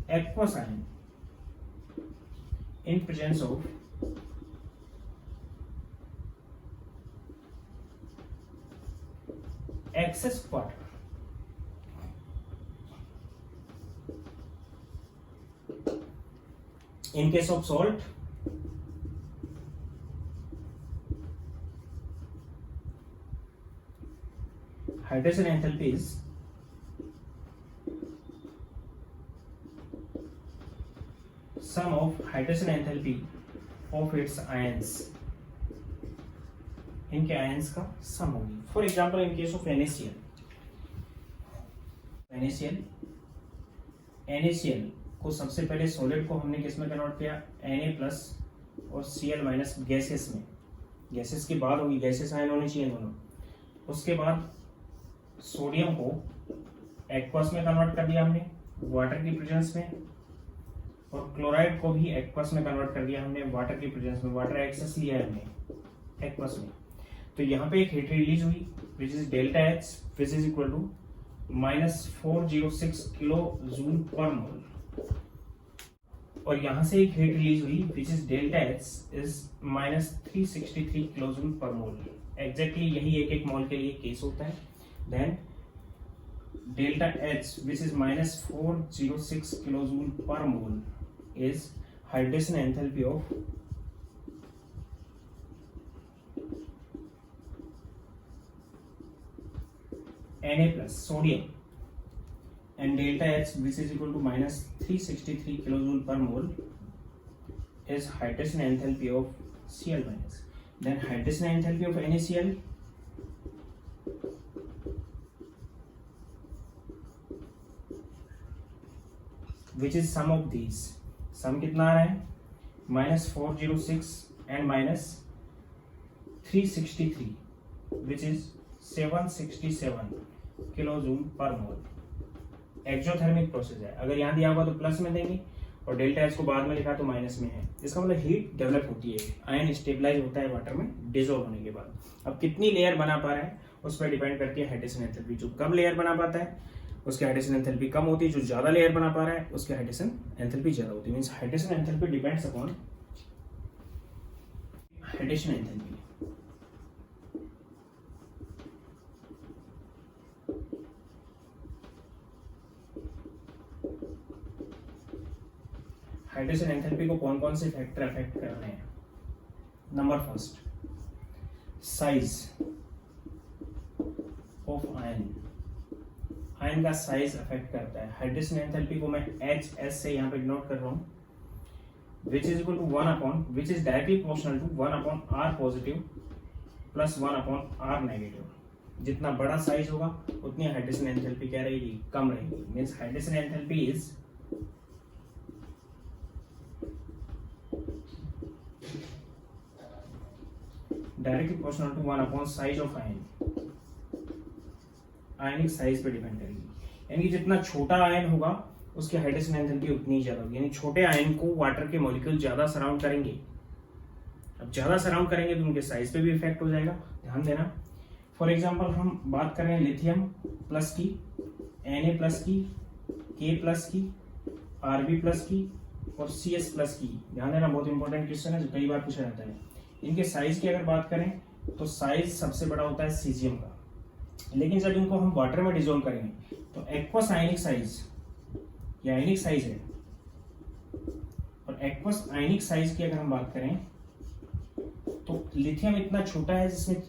aqueous ion in presence of excess water। In case of salt, hydrogen enthalpy is sum of hydrogen enthalpy of its ions. इनके ions का सम होगी. For example in case of NaCl, NaCl को सबसे पहले solid को हमने किस में कन्वर्ट किया, Na+ और Cl- गैसेस में. गैसेस की बात होगी, गैसेस आयन होने चाहिए दोनों. उसके बाद सोडियम को एक्वस में कन्वर्ट कर दिया हमने वाटर की प्रेजेंस में, और क्लोराइड को भी एक्वस में कन्वर्ट कर दिया हमने वाटर की प्रेजेंस में. वाटर एक्सेस लिया है हमने एक्वस में. तो यहाँ पे एक हीट रिलीज हुई which is delta H which is equal to -406 kilo joule per mole, और यहाँ से एक हीट रिलीज हुई which is delta H is -363 kilo joule per mole. Exactly यही एक एक मोल के लिए केस होता है. Then delta H which is -406 kilo joule per mole is hydrogen enthalpy of Na+ sodium, and delta H which is equal to -363 kilojoule per mole is hydrogen enthalpy of Cl-. Then hydrogen enthalpy of NaCl which is sum of these. sum कितना आ रहा है, -406 and -363 which is 767 kilojoule पर मोल. Exothermic process है. अगर यहाँ दिया होगा तो प्लस में देंगे, और डेल्टा एच को बाद में लिखा तो माइनस में है. इसका मतलब हीट डेवलप होती है, आयन स्टेबलाइज होता है वाटर में डिसॉल्व होने के बाद. अब कितनी लेयर बना पा रहा है उस पर डिपेंड करती है हाइड्रोजन एंथैल्पी. जो कम लेयर बना पाता है उसकी हाइड्रोजन एंथैल्पी कम होती है, जो ज्यादा लेयर बना पा रहा है उसकी हाइड्रोजन एंथैल्पी ज्यादा होती है. Means hydrogen enthalpy depends upon hydrogen enthalpy. Hydrogen enthalpy को कौन कौन से फैक्टर अफेक्ट कर रहे हैं. Number first, size of ion. Ion का साइज अफेक्ट करता है. हाइड्रोजन एंथैल्पी को मैं HS से यहाँ पे डिनोट कर रहा हूँ, which is equal to 1 which is directly proportional to 1/R positive plus 1/R negative. जितना बड़ा साइज होगा उतनी हाइड्रोजन एंथैल्पी क्या रहेगी, कम रहेगी. Means hydrogen enthalpy is directly proportional to 1 size of ion. Ionic size पे डिपेंड करेगी. यानी कि जितना छोटा आयन होगा उसकी हाइड्रोजन एंथैल्पी उतनी ही ज्यादा होगी. यानी छोटे आयन को वाटर के मॉलिक्यूल ज्यादा सराउंड करेंगे. अब ज्यादा सराउंड करेंगे तो उनके साइज पे भी इफेक्ट हो जाएगा. ध्यान देना. फॉर एग्जांपल हम बात कर रहे हैं लिथियम प्लस की, Na+ की, K+ की, Rb+ की और CS+ की. ध्यान देना, बहुत इंपॉर्टेंट क्वेश्चन है जो कई बार पूछा जाता है. इनके साइज की अगर बात करें तो साइज सबसे बड़ा होता है सीजियम का. लेकिन जब इनको हम वाटर में डिसॉल्व करेंगे तो एक्वस आयनिक साइज, ये आयनिक साइज है, और एक्वस आयनिक साइज की अगर हम बात करें तो लिथियम इतना छोटा है जिसमें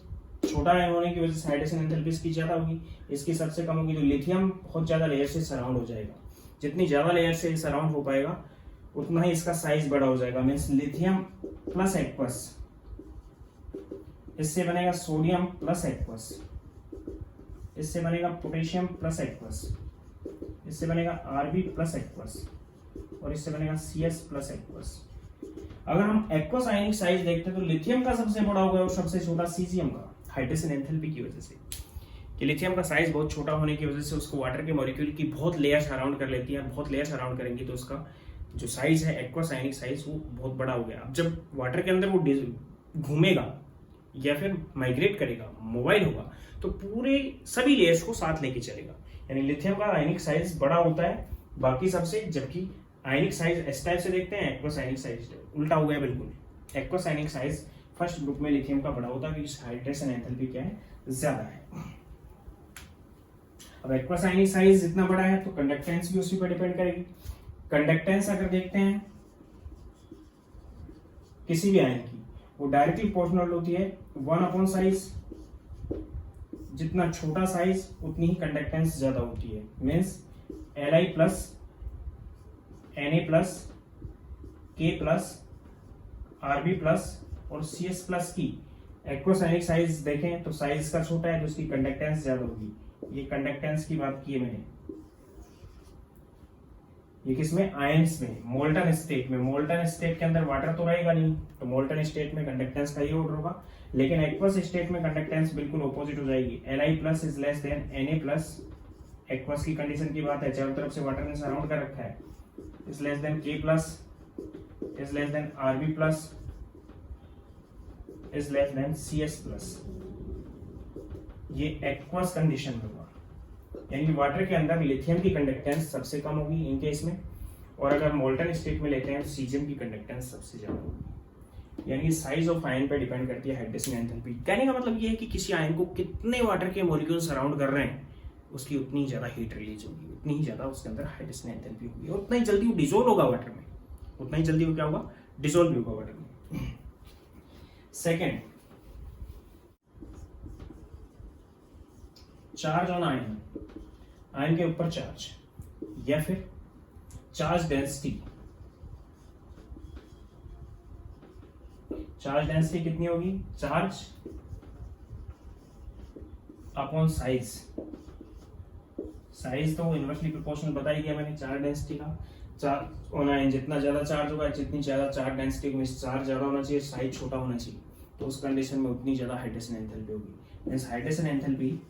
छोटा आयन होने की वजह से हाइड्रोजन एंथैल्पी इसकी ज्यादा होगी, इसकी सबसे कम होगी. तो लिथियम बहुत ज्यादा लेयर से सराउंड हो जाएगा. जितनी ज्यादा लेयर से सराउंड हो पाएगा उतना ही इसका साइज बड़ा हो जाएगा. मीन्स लिथियम प्लस एक्वस, इससे बनेगा सोडियम प्लस एक्वस, इससे बनेगा पोटेशियम प्लस एक्वस, इससे बनेगा Rb+ एक्वस, और इससे बनेगा CS+ एक्वस. अगर हम एक्वस आयनिक साइज देखते हैं तो लिथियम का सबसे बड़ा होगा और सबसे छोटा सीजियम का. हाइड्रोजन एंथैल्पी की वजह से कि लिथियम का साइज बहुत छोटा होने की वजह से उसको वाटर के मॉलिक्यूल की बहुत लेयर सराउंड कर लेती है. बहुत लेयर सराउंड करेंगी तो उसका जो साइज है एक्वस आयनिक साइज वो बहुत बड़ा हो गया. अब जब वाटर के अंदर वो घूमेगा या फिर माइग्रेट करेगा, मोबाइल होगा, तो पूरे सभी लेयर्स को साथ लेके चलेगा. यानी लिथियम का आयनिक साइज बड़ा होता है बाकी सबसे, जबकि आयनिक साइज एस टाइप से देखते हैं, एक्वस आयनिक साइज उल्टा हो गया बिल्कुल. एक्वस आयनिक साइज फर्स्ट ग्रुप में लिथियम का बड़ा होता है क्योंकि हाइड्रोजन एंथैल्पी क्या है, ज्यादा है. अब एक्वस आयनिक साइज जितना बड़ा है तो कंडक्टेंस भी उसी पर डिपेंड करेगी. कंडक्टेंस अगर देखते हैं किसी भी आयन की, वो डायरेक्टली प्रोपोर्शनल होती है 1 अपॉन साइज। जितना छोटा साइज उतनी ही कंडक्टेंस ज्यादा होती है। Means Li plus Na plus K plus Rb plus और Cs प्लस की एक्वोसाइनिक साइज देखें तो साइज का छोटा है तो उसकी कंडक्टेंस ज्यादा होगी। ये कंडक्टेंस की बात की है मैंने। ये किसमें? आयंस में, मोल्टन स्टेट में। मोल्टन स्टेट के अंदर वाटर तो रहेगा नहीं, तो मोल्टन स्टेट में कंडक्टेंस का ही ऑर्डर होगा। लेकिन एक्वस स्टेट में कंडक्टेंस बिल्कुल ऑपोजिट हो जाएगी। Li plus is less then Na plus. Aqueous की कंडीशन की बात है, चारों तरफ से वाटर ने सराउंड कर रखा है। Is less then K plus, is less then Rb plus, is less then Cs plus. ये एक्वस कंडीशन में होगा, यानी कि वाटर के अंदर लिथियम की कंडक्टेंस सबसे कम होगी इन केस में, और अगर मोल्टन स्टेट में लेते हैं तो सीजियम की कंडक्टेंस सबसे ज्यादा होगी। यानी साइज ऑफ आयन पे डिपेंड करती है हाइड्रेशन एंथैल्पी। कहने का मतलब ये है कि किसी आयन को कितने वाटर के मॉलिक्यूल सराउंड कर रहे हैं, उसकी उतनी ज्यादा हीट रिलीज होगी, उतनी ही ज्यादा उसके अंदर हाइड्रेशन एंथैल्पी होगी, उतना ही जल्दी वो डिसोल्व होगा वाटर में, उतना ही जल्दी वो क्या होगा? डिसोल्व भी होगा वाटर में। Second, charge on ion, ion के ऊपर चार्ज, या फिर चार्ज डेंसिटी। चार्ज डेंसिटी कितनी होगी? Charge upon size. साइज तो इनवर्सली प्रोपोर्शनल बता ही दिया मैंने चार्ज डेंसिटी का। चार्ज ऑन आयन जितना ज्यादा चार्ज होगा, जितनी ज्यादा चार्ज डेंसिटी में चार्ज ज्यादा होना चाहिए, साइज छोटा होना चाहिए, तो उस कंडीशन में उतनी ज्यादा हाइड्रेशन एंथैल्पी होगी। मींस हाइड्रेशन एंथैल्पी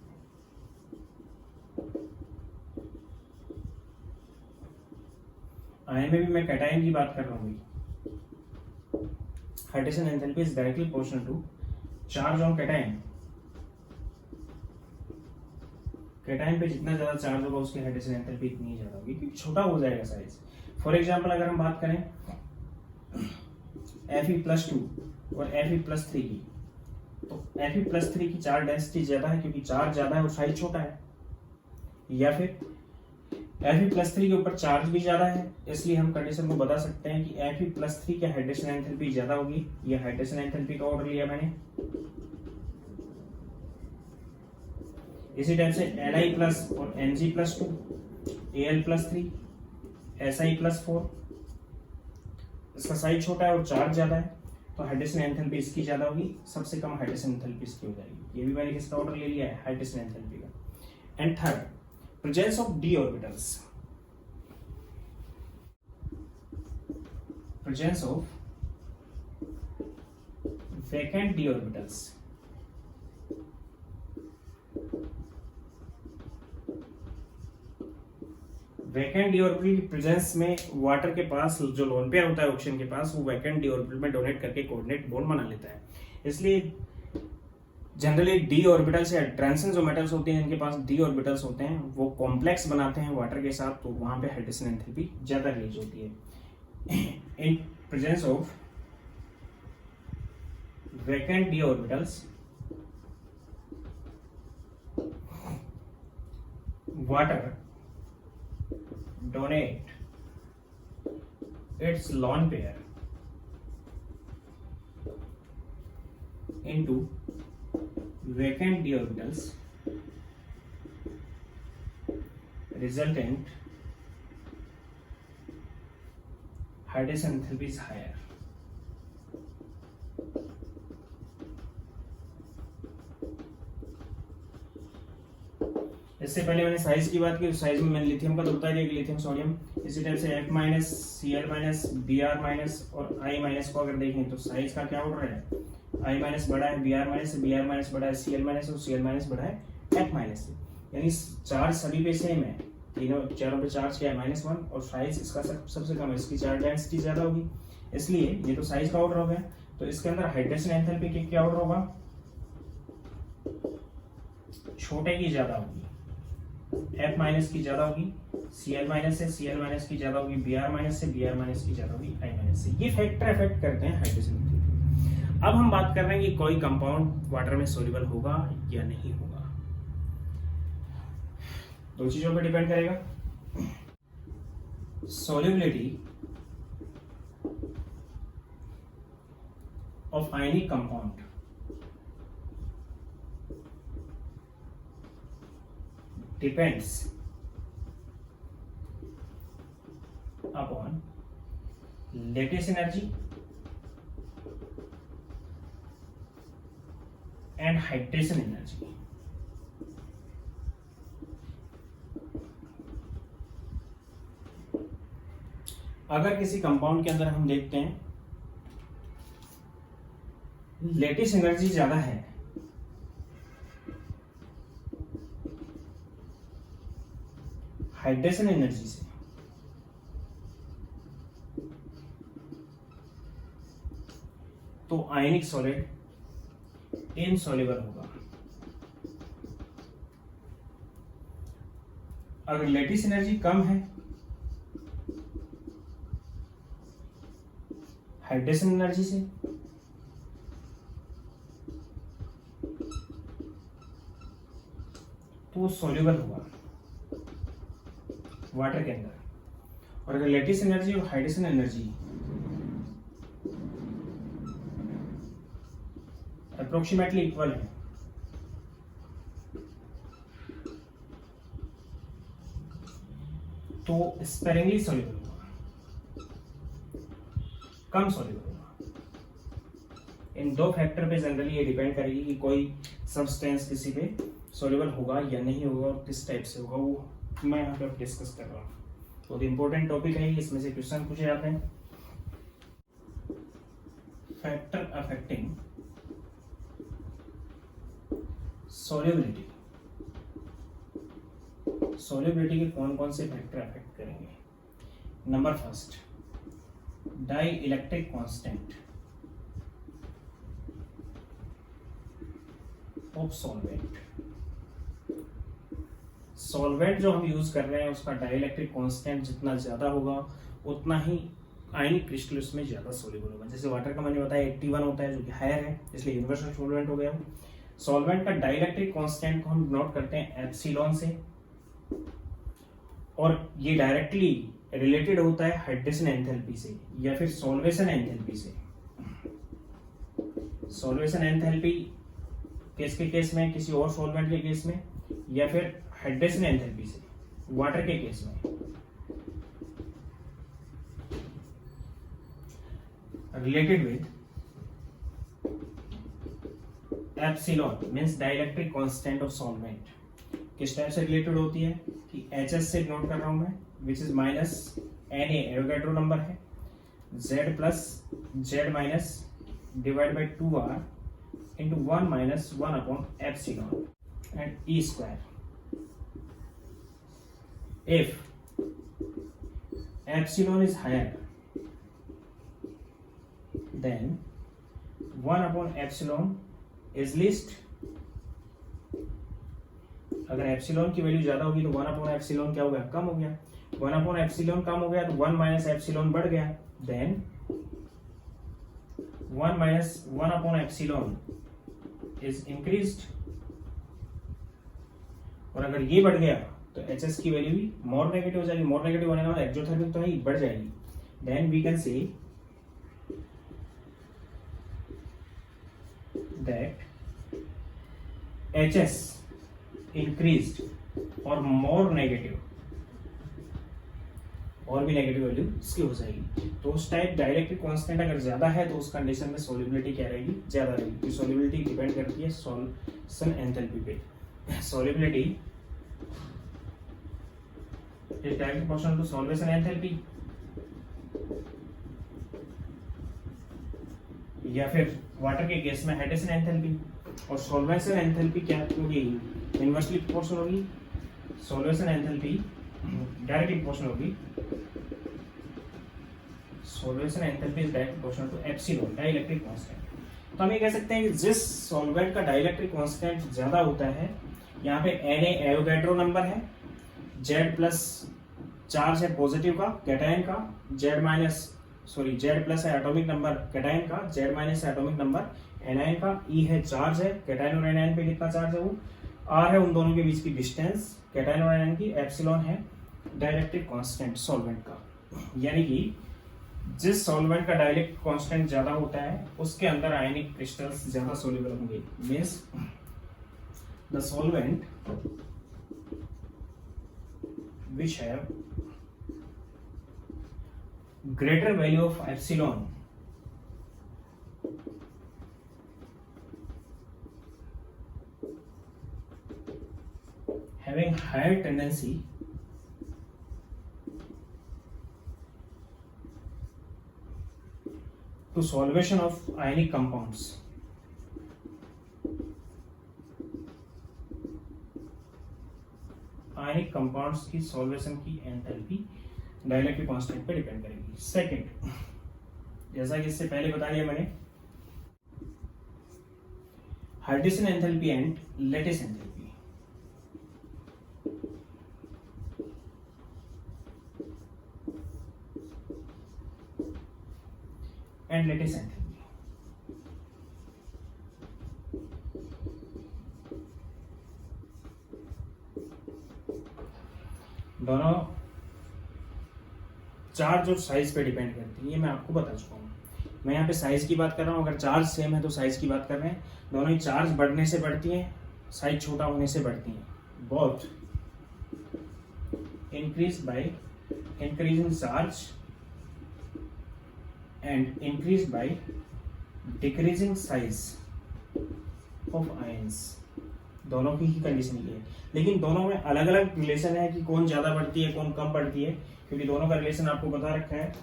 आयन में भी मैं कैटायन की बात कर रहा हूँ। Hydration enthalpy is directly proportional to charge on cation. Cation पे जितना ज्यादा चार्ज होगा उसकी हाइड्रेशन एंथैल्पी इतनी ज्यादा होगी, क्योंकि छोटा हो जाएगा साइज। फॉर एग्जांपल अगर हम बात करें Fe+2 और Fe+3 की, तो Fe+3 की चार्ज डेंसिटी ज्यादा है क्योंकि चार्ज ज्यादा है और साइज छोटा है, या फिर Fe+3 के ऊपर चार्ज भी ज्यादा है, इसलिए हम कंडीशन को बता सकते हैं कि Fe+3 की हाइड्रेशन एंथैल्पी ज्यादा होगी। ये हाइड्रेशन एंथैल्पी का ऑर्डर लिया मैंने। इसी टाइप से Li+ और Mg+2, Al+3, Si+4, इसका साइज छोटा है और चार्ज ज्यादा है, तो हाइड्रेशन एंथैल्पी इसकी ज्यादा होगी, सबसे कम हाइड्रेशन एंथैल्पी इसकी हो जाएगी। ये भी मैंने किसका ऑर्डर ले लिया है? हाइड्रेशन एंथैल्पी का। And third, presence of d orbitals. Presence of vacant d orbitals. Vacant D orbital की प्रेजेंस में वाटर के पास जो लोन पेयर होता है ऑक्सीजन के पास, वो वैकेंट डी ऑर्बिटल में डोनेट करके कोऑर्डिनेट बॉन्ड बना लेता है। इसलिए जनरली डी ऑर्बिटल्स या ट्रांसन जो मेटल्स होते हैं इनके पास डी ऑर्बिटल्स होते हैं, वो कॉम्प्लेक्स बनाते हैं वाटर के साथ, तो वहां पे हाइड्रेशन एंथैल्पी ज्यादा रिलीज होती है। In presence of vacant d orbitals, water donate its lone pair into vacant d orbitals, resultant hydration enthalpy is higher. इससे पहले मैंने साइज की बात की, तो साइज में मैंने लिथियम का तो बता दिया कि लिथियम सोडियम। इसी टाइप से F-, Cl-, Br- और I- को अगर देखें तो साइज का क्या ऑर्डर है? I- बड़ा है Br- से, Br- बड़ा है Cl- और Cl- बड़ा है F- से। यानी चार्ज सभी पे सेम है, तीनों चारों पे चार्ज क्या है? -1, और साइज इसका सबसे कम है, इसकी चार्ज डेंसिटी ज्यादा होगी, इसलिए ये तो साइज का ऑर्डर हो गया। तो इसके अंदर हाइड्रेशन एंथैल्पी की क्या ऑर्डर होगा? छोटे की ज्यादा होगी, F- की ज्यादा होगी, Cl- से, Cl- की ज्यादा होगी, Br- से, Br- की ज्यादा होगी, I- से। ये फैक्टर इफेक्ट करते हैं हाइड्रेशन एंथैल्पी। अब हम बात कर रहे हैं कि कोई कंपाउंड वाटर में सोल्यूबल होगा या नहीं होगा। दो चीजों पर डिपेंड करेगा, solubility of ionic compound depends upon lattice energy and hydration energy. अगर किसी कंपाउंड के अंदर हम देखते हैं लेटिस एनर्जी ज्यादा है, हाइड्रेशन एनर्जी से, तो आयनिक सॉलिड इनसॉल्युबल होगा। अगर लेटिस एनर्जी कम है, हाइड्रेशन एनर्जी से, तो वो सॉल्युबल होगा वाटर के अंदर। और अगर लेटिस एनर्जी और हाइड्रेशन एनर्जी अप्रोक्सीमेटली इक्वल है, तो स्पेरिंगली सॉल्युबल होगा, कम सॉल्युबल होगा। इन दो फैक्टर पे जनरली ये डिपेंड करेगी कि कोई सब्सटेंस किसी पे सॉल्युबल होगा या नहीं होगा और किस टाइप से होगा, वो मैं यहाँ पर डिस्कस कर रहा हूँ। बहुत इंपॉर्टेंट टॉपिक है, इसमें से क्वेश्चन पूछे जाते हैं। फैक्टर अफेक्टिंग सॉल्युबिलिटी, सॉल्युबिलिटी के कौन कौन से फैक्टर अफेक्ट करेंगे? Number first, dielectric constant of solvent. Solvent जो हम यूज कर रहे हैं उसका डाई इलेक्ट्रिक कांस्टेंट जितना ज्यादा होगा उतना ही आयनिक क्रिस्टल उसमें ज्यादा सोल्यूबल होगा। जैसे वाटर का मैंने बताया 81 होता है जो कि हायर है, इसलिए यूनिवर्सल सॉल्वेंट हो गया। सॉल्वेंट का डाई इलेक्ट्रिक कांस्टेंट को हम नोट करते हैं एप्सिलॉन से, और ये डायरेक्टली रिलेटेड होता है हाइड्रेशन एंथैल्पी से या फिर सॉल्वेशन एंथैल्पी से। सॉल्वेशन एंथैल्पी किसके केस में? किसी और सॉल्वेंट के केस में, या फिर हाइड्रेशन एंथैल्पी से वाटर के केस में। Related with epsilon means dielectric constant of solvent. किस टाइप से रिलेटेड होती है कि HS से नोट कर रहा हूं मैं, which is minus Na Avogadro number है, Z plus Z minus divide by 2R into 1 minus 1 upon epsilon and E square. If epsilon is higher then 1 upon epsilon is least। अगर epsilon की value ज्यादा होगी तो 1 upon epsilon क्या हो गया? कम हो गया। 1 अपॉन एप्सिलॉन कम हो गया तो 1 माइनस एप्सिलॉन बढ़ गया, then 1 minus 1 upon epsilon is increased. और अगर ये बढ़ गया तो HS की वैल्यू भी मोर नेगेटिव हो जाएगी। मोर नेगेटिव होने का मतलब एक्सोथर्मिक तो है ही, बढ़ जाएगी। Then we can say that HS increased और मोर नेगेटिव, और भी नेगेटिव वैल्यू इसकी हो जाएगी। तो उस टाइप डाइलेक्ट्रिक कांस्टेंट अगर ज्यादा है तो उस कंडीशन में सॉल्युबिलिटी क्या रहेगी? ज्यादा रहेगी। सॉल्युबिलिटी डिपेंड करती है सॉल्यूशन एंथैल्पी पे। Solubility is directly proportional to solution enthalpy, या फिर वाटर के केस में हाइड्रेशन एंथैल्पी। और सॉल्वेशन एंथैल्पी क्या होगी? इनवर्सली प्रोपोर्शनल होगी। सॉल्वेशन एंथैल्पी डायरेक्टली प्रोपोर्शनल होगी। Solvation enthalpy is directly proportional to epsilon dielectric constant. तो हम ये कह सकते हैं कि जिस सॉल्वेंट का डाइलेक्ट्रिक कांस्टेंट ज्यादा होता है, यहाँ पे Na एवोगैड्रो नंबर है, Z प्लस चार्ज है पॉजिटिव का कैटायन का, Z प्लस है एटॉमिक नंबर कैटायन का, Z माइनस है एटॉमिक नंबर एनायन का, E है चार्ज है कैटायन और एनायन पे कितना चार्ज है वो, R है उन दोनों के बीच की डिस्टेंस कैटायन और एनायन की, एप्सिलॉन है डाइलेक्ट्रिक कांस्टेंट सॉल्वेंट का। यानी कि जिस सॉल्वेंट का डाइलेक्ट्रिक कांस्टेंट ज्यादा होता है उसके अंदर आयनिक क्रिस्टल्स ज्यादा सोल्यूबल होंगे। Means the solvent which have greater value of epsilon having higher tendency to solvation of ionic compounds. Ionic compounds की सॉल्वेशन की एंथैल्पी डाइलेक्ट्रिक कांस्टेंट पे डिपेंड करेगी। सेकंड, जैसा कि इससे पहले बता दिया मैंने, हार्टेशियन enthalpy and lattice enthalpy. And lattice enthalpy दोनों चार्ज और साइज पे डिपेंड करती है। ये मैं आपको बता चुका हूँ। मैं यहाँ पे साइज की बात कर रहा हूँ, अगर चार्ज सेम है तो साइज की बात कर रहे हैं। दोनों ही चार्ज बढ़ने से बढ़ती हैं, साइज छोटा होने से बढ़ती हैं। Both increase by increasing charge and increase by decreasing size of ions. दोनों की ही कंडीशन ये है, लेकिन दोनों में अलग अलग रिलेशन है कि कौन ज्यादा बढ़ती है कौन कम बढ़ती है, क्योंकि दोनों का रिलेशन आपको बता रखा है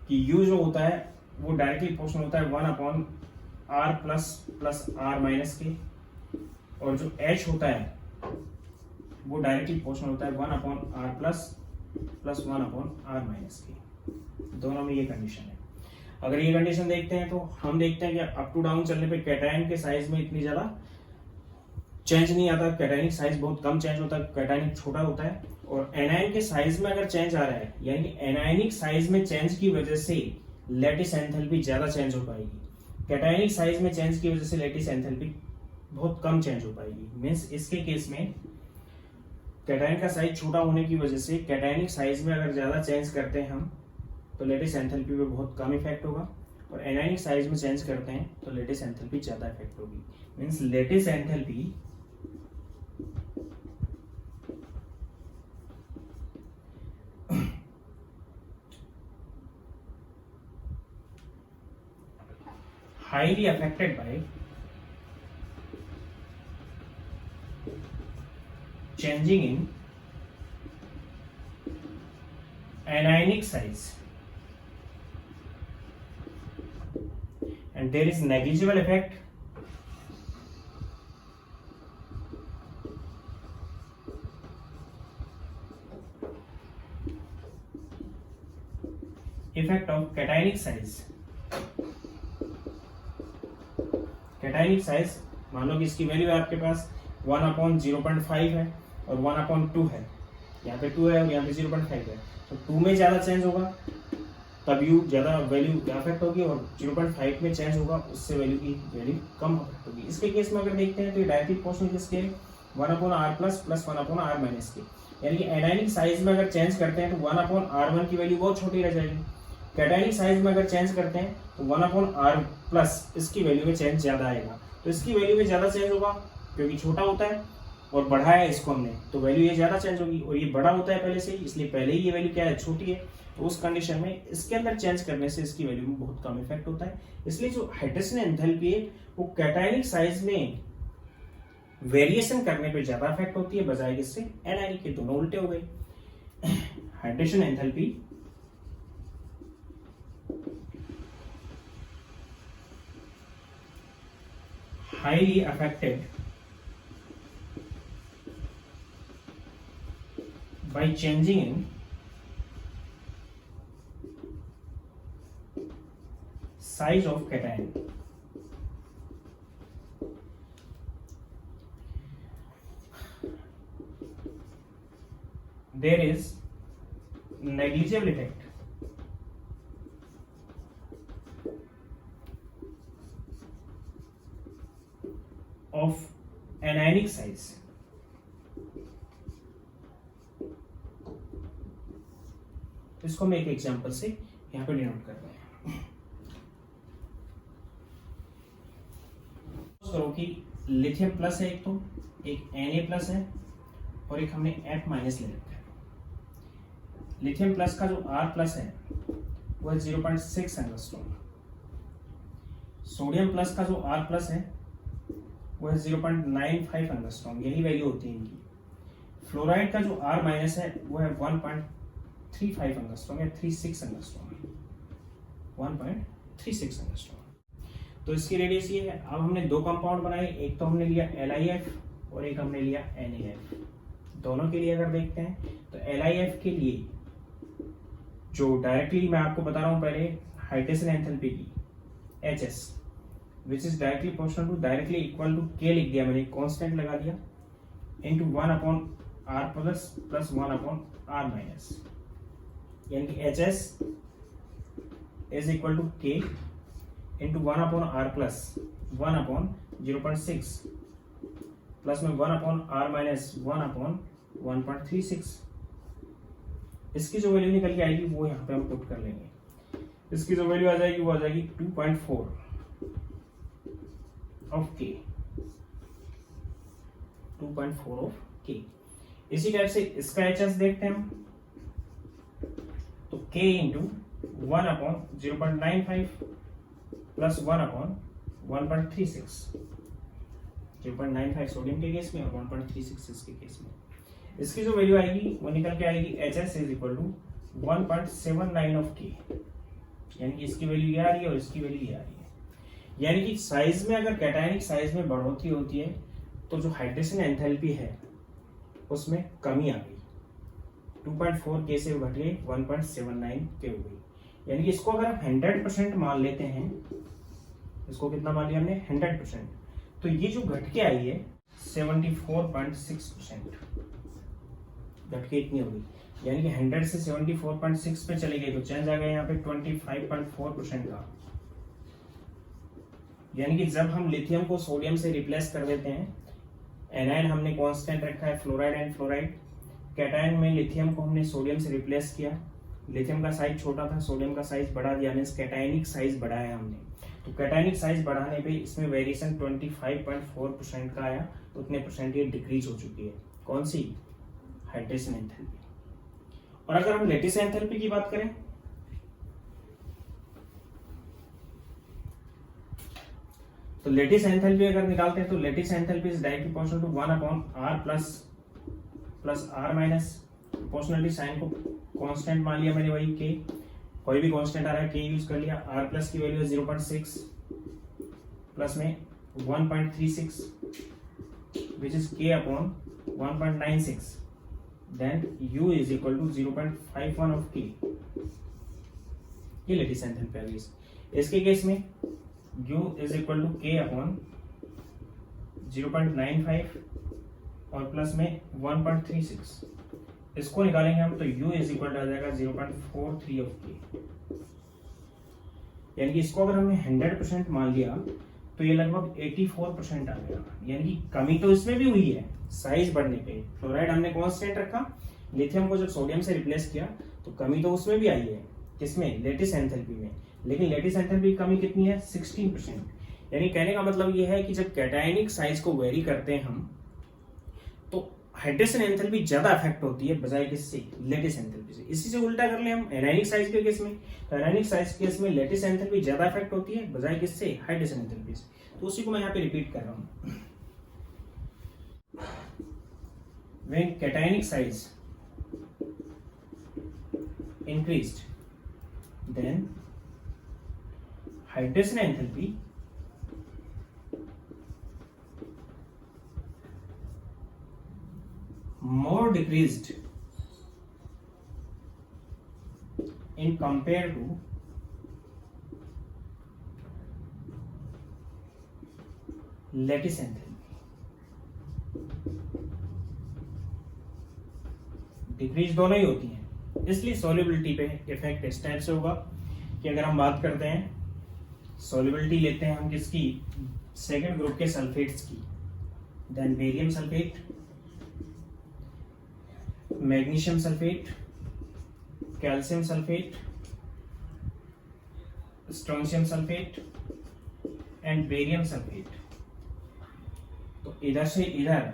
कि U जो होता है वो डायरेक्टली प्रोपोर्शनल होता है 1/r प्लस r माइनस के, और जो H होता है वो डायरेक्टली प्रोपोर्शनल होता है 1/r प्लस 1/r माइनस के। दोनों में ये कंडीशन है। अगर ये कंडीशन देखते हैं तो हम देखते हैं कि अप टू डाउन चलने पे कैटायन के साइज में इतनी ज्यादा चेंज नहीं आता, कैटायनिक साइज बहुत कम चेंज होता है, कैटायनिक छोटा होता है। और एनायन के साइज में अगर चेंज आ रहा है, यानी कि एनायनिक साइज में चेंज की वजह से लैटिस एंथैल्पी ज्यादा चेंज हो पाएगी। कैटायनिक साइज में चेंज की वजह से लैटिस एंथैल्पी बहुत कम चेंज हो पाएगी। मींस इसके केस में कैटायन का साइज छोटा होने की वजह से कैटायनिक साइज में अगर ज्यादा चेंज करते हैं हम तो लैटिस एंथैल्पी पे बहुत कम इफेक्ट होगा, और एनायनिक साइज में चेंज करते हैं तो लैटिस एंथैल्पी ज्यादा इफेक्ट होगी। Means lattice enthalpy highly affected by changing in anionic size, and there is negligible effect of cationic size। Cationic size मान लो कि इसकी वैल्यू है आपके पास 1/0.5 है और 1/2 है, यहाँ पे 2 है और यहाँ पे 0.5 है, तो 2 में ज्यादा चेंज होगा तब यू ज्यादा वैल्यू अफेक्ट होगी, और 0.5 में चेंज होगा उससे वैल्यू की वैल्यू कम अफेक्ट होगी। इसके केस में अगर देखते हैं तो ये डायरेक्टली प्रोपोर्शनल किसके 1/r प्लस 1/r माइनस के, यानी कि एनायनिक साइज में अगर चेंज करते हैं तो 1/r1 की वैल्यू बहुत छोटी रह जाएगी। कैटायनिक साइज में अगर चेंज करते हैं तो 1/r प्लस इसकी वैल्यू में चेंज ज्यादा आएगा, तो इसकी वैल्यू में ज्यादा चेंज होगा क्योंकि छोटा होता है और बढ़ाया है इसको हमने, तो वैल्यू ये ज्यादा चेंज होगी, और ये बड़ा होता है पहले से ही, इसलिए पहले ही ये वैल्यू क्या है छोटी है, तो उस कंडीशन में इसके अंदर चेंज करने से इसकी वैल्यू में बहुत कम इफेक्ट होता है। इसलिए जो हाइड्रोजन एंथैल्पी है वो कैटायनिक साइज में वेरिएशन करने पे ज्यादा इफेक्ट होती है बजाय इससे एनायनिक के। दोनों उल्टे हो गए। Hydrogen enthalpy highly affected by changing in size of cation। There is negligible effect of anionic size। इसको मैं एक एग्जांपल से यहाँ पे डिनोट कर रहे हैं। करो कि लिथियम प्लस है एक, तो एक Na प्लस है और एक हमने F माइनस ले रखा है। लिथियम प्लस का जो R प्लस है वह 0.6 एंगस्ट्रॉम, सोडियम प्लस का जो R प्लस है वह 0.95 एंगस्ट्रॉम, यही वैल्यू होती है इनकी। फ्लोराइड का जो R माइनस है वह 1.35 एंगस्ट्रॉम या 36 एंगस्ट्रॉम, 1.36 एंगस्ट्रॉम। तो इसकी रेडियस ये है। अब हमने दो कंपाउंड बनाए, एक तो हमने लिया LiF और एक हमने लिया NaF। दोनों के लिए अगर देखते हैं तो LiF के लिए जो डायरेक्टली मैं आपको बता रहा हूं पहले हाइड्रेशन एंथैल्पी की HS which is directly proportional to, directly equal to K लिख दिया मैंने, कांस्टेंट लगा दिया, into 1/R plus plus 1/R minus, यानी कि HS is equal to K into 1/R plus 1/0.6 plus में 1/R माइनस 1/1.36। इसकी जो वैल्यू निकल के आएगी वो यहाँ पे हम पुट कर लेंगे। इसकी जो वैल्यू आ जाएगी वो आ जाएगी 2.4 ऑफ K, 2.4 ऑफ K। इसी टाइप से इसका HS देखते हैं हम, तो K इंटू 1/0.95 प्लस 1/1.36, 0.95 सोडियम के केस में और 1.36 इसके केस में। इसकी जो वैल्यू आएगी वो निकल के आएगी HS is equal to 1.79 of K, यानी कि इसकी वैल्यू ये आ रही है और इसकी वैल्यू ये आ रही है। यानी कि साइज में अगर कैटायनिक साइज में बढ़ोतरी होती है तो जो हाइड्रेशन एंथैल्पी है उसमें कमी आ गई, 2.4 K से घट गई 1.79 K हो गई। यानी कि इसको अगर आप 100% मान लेते हैं, इसको कितना मान लिया हमने 100%, तो ये जो घट के आई है 74.6% घट के इतनी हो गई। यानी कि 100 से 74.6 पे चले गए तो चेंज आ गया यहाँ पे 25.4% का। यानी कि जब हम लिथियम को सोडियम से रिप्लेस कर देते हैं, एनायन हमने कांस्टेंट रखा है फ्लोराइड एंड फ्लोराइड, कैटायन में लिथियम को हमने सोडियम से रिप्लेस किया, लिथियम का साइज छोटा था, सोडियम का साइज बढ़ा दिया, मींस कैटायनिक साइज बढ़ाया हमने। तो कैटायनिक साइज बढ़ाने पे इसमें वेरिएशन 25.4% का आया, तो उतने परसेंट ये डिक्रीज हो चुकी है। कौन सी? Hydration enthalpy. और अगर हम लैटिस एंथैल्पी की बात करें तो लैटिस एंथैल्पी अगर निकालते हैं तो lattice enthalpy is directly proportional to 1/R plus R minus, proportionality sign को कांस्टेंट मान लिया मैंने, वही K, कोई भी कांस्टेंट आ रहा है K यूज कर लिया। R प्लस की वैल्यू 0.6 प्लस में 1.36 which is K upon 1.96, then U is equal to 0.51 of K। ये लैटिस एंथैल्पी आ गई। इसके केस में U is equal to K upon 0.95 और प्लस में 1.36, इसको निकालेंगे हम तो U is equal to आ जाएगा 0.43 of K। यानी कि इसको अगर हमने 100% मान लिया तो ये लगभग 84% आ गया। यानी कि कमी तो इसमें भी हुई है साइज बढ़ने पे। फ्लोराइड हमने कांस्टेंट रखा, लिथियम को जब सोडियम से रिप्लेस किया तो कमी तो उसमें भी आई है। किसमें? लैटिस एंथैल्पी में। लेकिन लैटिस एंथैल्पी की कमी कितनी है? 16%। यानी कहने का मतलब ये है कि जब कैटायनिक साइज को वेरी करते हैं हम तो हाइड्रेशन एंथैल्पी ज्यादा अफेक्ट होती है बजाय किससे? लैटिस एंथैल्पी से। इसी से उल्टा कर ले हम एनायनिक साइज के केस में, तो एनायनिक साइज के केस में लैटिस एंथैल्पी ज्यादा अफेक्ट होती है बजाय किससे? हाइड्रेशन एंथैल्पी से। तो उसी को मैं यहाँ पे रिपीट कर रहा हूँ। When cationic size increased, then hydration enthalpy more decreased in compared to lattice enthalpy। Decrease दोनों ही होती हैं, इसलिए सॉल्युबिलिटी पे इफेक्ट इस टाइप से होगा कि अगर हम बात करते हैं सॉल्युबिलिटी लेते हैं हम किसकी? सेकंड ग्रुप के सल्फेट्स की, देन barium sulphate, magnesium sulphate, calcium sulphate, strontium sulphate and barium sulphate. तो इधर से इधर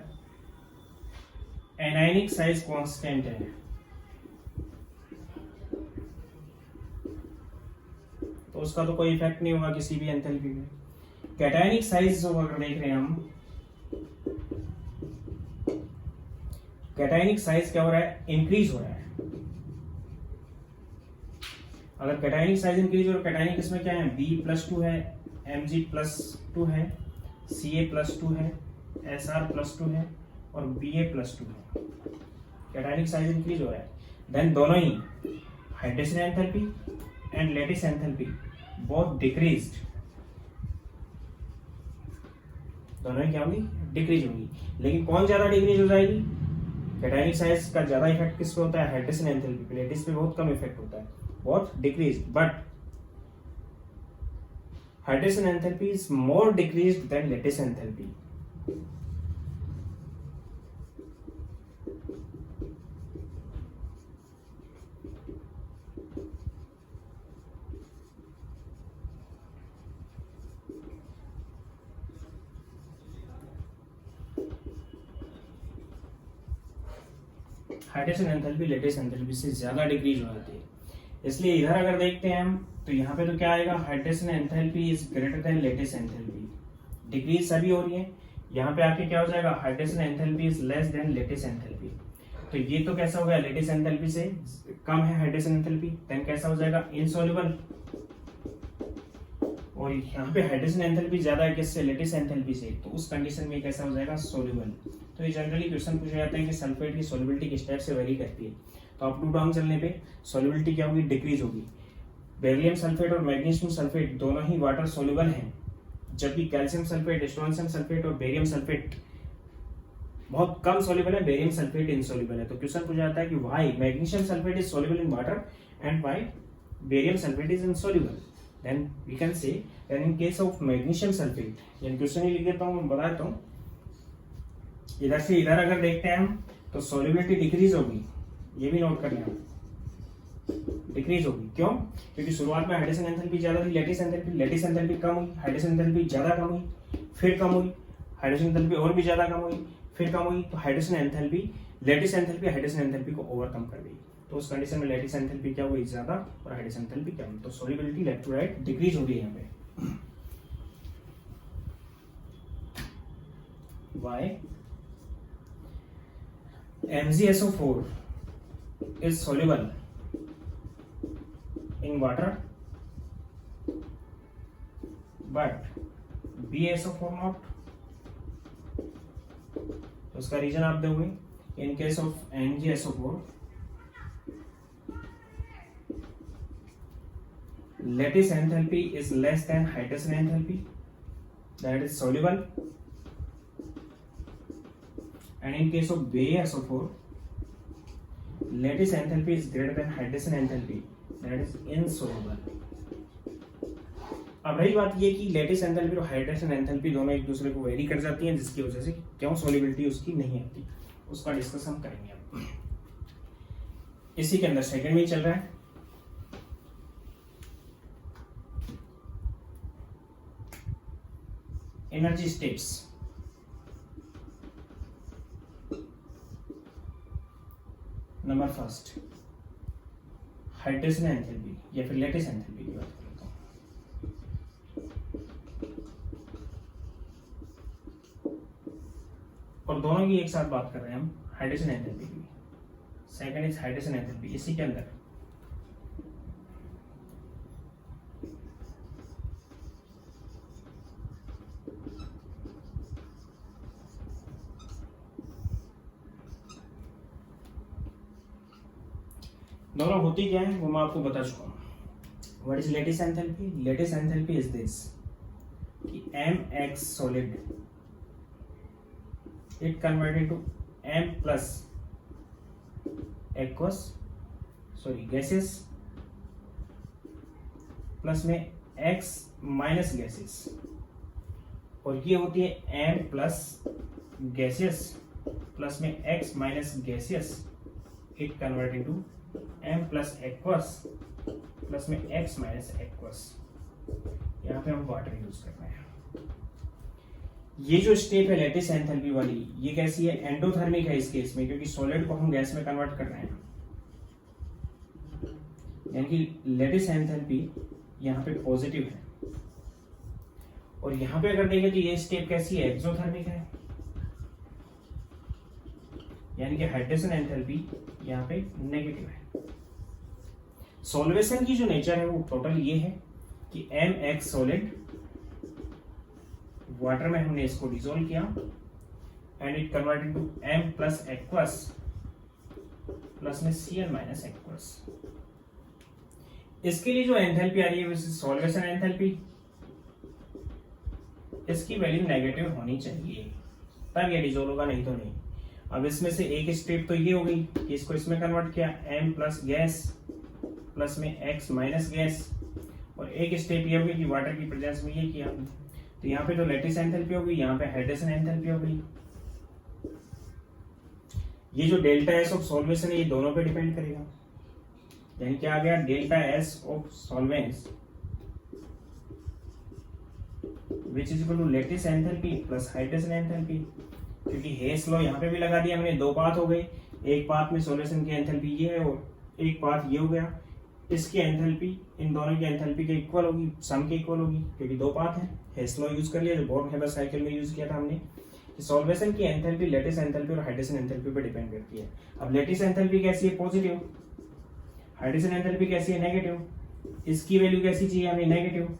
एनायनिक साइज कांस्टेंट है, तो उसका तो कोई इफेक्ट नहीं होगा किसी भी एंथैल्पी में। कैटायनिक साइज जो अगर देख रहे हैं हम, कैटायनिक साइज क्या हो रहा है, इंक्रीज हो रहा है। अगर कैटायनिक साइज इंक्रीज हो रहा है, कैटायनिक इसमें क्या है, B+2 है, Mg+2 है, Ca+2 है, Sr+2 है और Ba+2 है। कैटायनिक साइज इंक्रीज हो रहा है। देन दोनों ही hydration enthalpy and lattice enthalpy both decreased, दोनों ही क्या होंगी, डिक्रीज होंगी। लेकिन कौन ज्यादा डिक्रीज हो जाएगी, कैटायनिक साइज का ज्यादा इफेक्ट किस पे होता है, हाइड्रेशन एंथैल्पी पे, लैटिस पे बहुत कम इफेक्ट होता है, बहुत decrease. But hydration enthalpy is more decreased than lattice enthalpy. Hydration enthalpy lattice enthalpy से ज्यादा डिक्रीज हो जाती है। इसलिए इधर अगर देखते हैं हम, तो यहाँ पे तो क्या आएगा, hydration enthalpy is greater then lattice enthalpy, decrease सभी हो रही है। यहाँ पे आके क्या हो जाएगा, hydration enthalpy is less then lattice enthalpy. तो ये तो कैसा हो गया, लैटिस एंथैल्पी से कम है हाइड्रेशन एंथैल्पी, देन कैसा हो जाएगा, इनसॉल्युबल। और यहाँ पे हाइड्रेशन एंथैल्पी ज्यादा है किससे, लैटिस एंथैल्पी से, तो उस कंडीशन में कैसा हो जाएगा, सोल्यूबल। तो ये जनरली क्वेश्चन पूछा जाता है कि सल्फेट की सोल्युबिलिटी किस टाइप से वेरी करती है। तो अप टू डाउन चलने पे सोल्युबिलिटी क्या होगी, डिक्रीज होगी। बेरिलियम सल्फेट और मैग्नीशियम सल्फेट दोनों ही वाटर सोल्यूबल हैं, जबकि कैल्शियम सल्फेट, स्ट्रोंशियम सल्फेट और बेरियम सल्फेट बहुत कम सोल्यूबल है, बेरियम सल्फेट इनसोल्यूबल है। तो क्वेश्चन पूछा जाता है कि why magnesium sulphate is soluble in water and why barium sulphate is insoluble. then we can say that in case of magnesium sulfate, यानी क्वेश्चन ही लिख देता हूँ, मैं बता देता हूँ। इधर से इधर अगर देखते हैं हम, तो सोल्युबिलिटी डिक्रीज होगी, ये भी नोट कर लें, डिक्रीज होगी। क्यों, क्योंकि शुरुआत में हाइड्रेशन एंथैल्पी ज्यादा थी, लैटिस एंथैल्पी कम हुई, हाइड्रेशन एंथैल्पी ज्यादा कम हुई, फिर कम हुई, हाइड्रेशन एंथैल्पी और भी ज्यादा कम हुई, फिर कम हुई। तो hydration enthalpy, lattice enthalpy hydration enthalpy को ओवरकम कर गई। तो उस कंडीशन में लैटिस एंथैल्पी क्या हुई, ज्यादा, और हाइड्रेशन एंथैल्पी कम। तो solubility left to right decrease हो रही है यहाँ पे। Why? MgSO4 is soluble in water, but BaSO4 not. तो उसका रीजन आप दोगे, in case of MgSO4 lattice enthalpy is less than hydrogen enthalpy, that is soluble, and in case of BaSO4 lattice enthalpy is greater than hydrogen enthalpy, that is insoluble। अब रही बात ये कि lattice enthalpy और hydration enthalpy दोनों एक दूसरे को वेरी कर जाती हैं, जिसकी वजह से क्यों सोल्युबिलिटी उसकी नहीं आती, उसका डिस्कस हम करेंगे अब। इसी के अंदर सेकंड में चल रहा है energy states. Number first, hydration enthalpy या फिर लैटिस एंथैल्पी की बात करता हूं। और दोनों की एक साथ बात कर रहे हैं हम, हाइड्रेशन एंथैल्पी की। Second is hydration enthalpy. इसी के अंदर दोनों होती क्या है वो मैं आपको बता चुका हूं। What is lattice enthalpy? Lattice enthalpy is this कि mx solid it converted to m plus aqueous gaseous plus में x माइनस गैसेस, और ये होती है m प्लस गैसियस प्लस में x minus gaseous, it convert into m plus aqueous plus में x minus aqueous. यहाँ पे हम वाटर यूज कर रहे हैं। ये जो स्टेप है लेटिस एंथैल्पी वाली, ये कैसी है? एंडोथर्मिक है इस केस में, क्योंकि सॉलिड को हम गैस में कन्वर्ट कर रहे हैं, यानी कि लेटिस एंथैल्पी यहाँ पे पॉजिटिव है। और यहाँ पे अगर देखें तो ये स्टेप कैसी है? एक्सोथर्मिक है, यानी कि हाइड्रोजन एंथैल्पी यहाँ पे नेगेटिव है। सॉल्वेशन की जो नेचर है वो टोटल ये है कि mx सॉलिड, वाटर में हमने इसको डिसॉल्व किया and it converted to m plus aqueous plus में Cl माइनस एक्वस। इसके लिए जो एंथैल्पी आ रही है सॉल्वेशन एंथैल्पी, इसकी वैल्यू नेगेटिव होनी चाहिए तब ये डिसॉल्व होगा, नहीं तो नहीं। अब इसमें से एक स्टेप तो ये हो गई कि इसको इसमें कन्वर्ट किया m प्लस गैस प्लस में x माइनस गैस, और एक स्टेप ये हो गई कि वाटर की प्रेजेंस में ये किया। तो यहाँ पे तो लेटिस एंथैल्पी हो गई, यहाँ पे हाइड्रोजन एंथैल्पी हो गई। ये जो डेल्टा एस ऑफ सॉल्वेशन है ये दोनों पे डिपेंड करेगा, यानी क्या आ गया? Delta S of solvents which is equal to lattice enthalpy plus hydrogen enthalpy. क्योंकि हेस लॉ यहाँ पे भी लगा दिया हमने, दो पाथ हो गए, एक पाथ में सॉल्वेशन की एंथैल्पी ये है और एक पाथ ये हो गया। इसकी एंथैल्पी इन दोनों की एंथैल्पी के इक्वल होगी, सम के इक्वल होगी, क्योंकि दो पाथ है। हेस लॉ यूज कर लिया जो बोर्न-हेबर साइकिल में यूज किया था हमने। सॉल्वेशन की एंथैल्पी लेटिस एंथैल्पी और हाइड्रोजन एंथैल्पी पे डिपेंड करती है। अब लेटिस एंथैल्पी कैसी है? पॉजिटिव। हाइड्रोजन एंथैल्पी कैसी है? नेगेटिव। इसकी वैल्यू कैसी चाहिए हमें? नेगेटिव।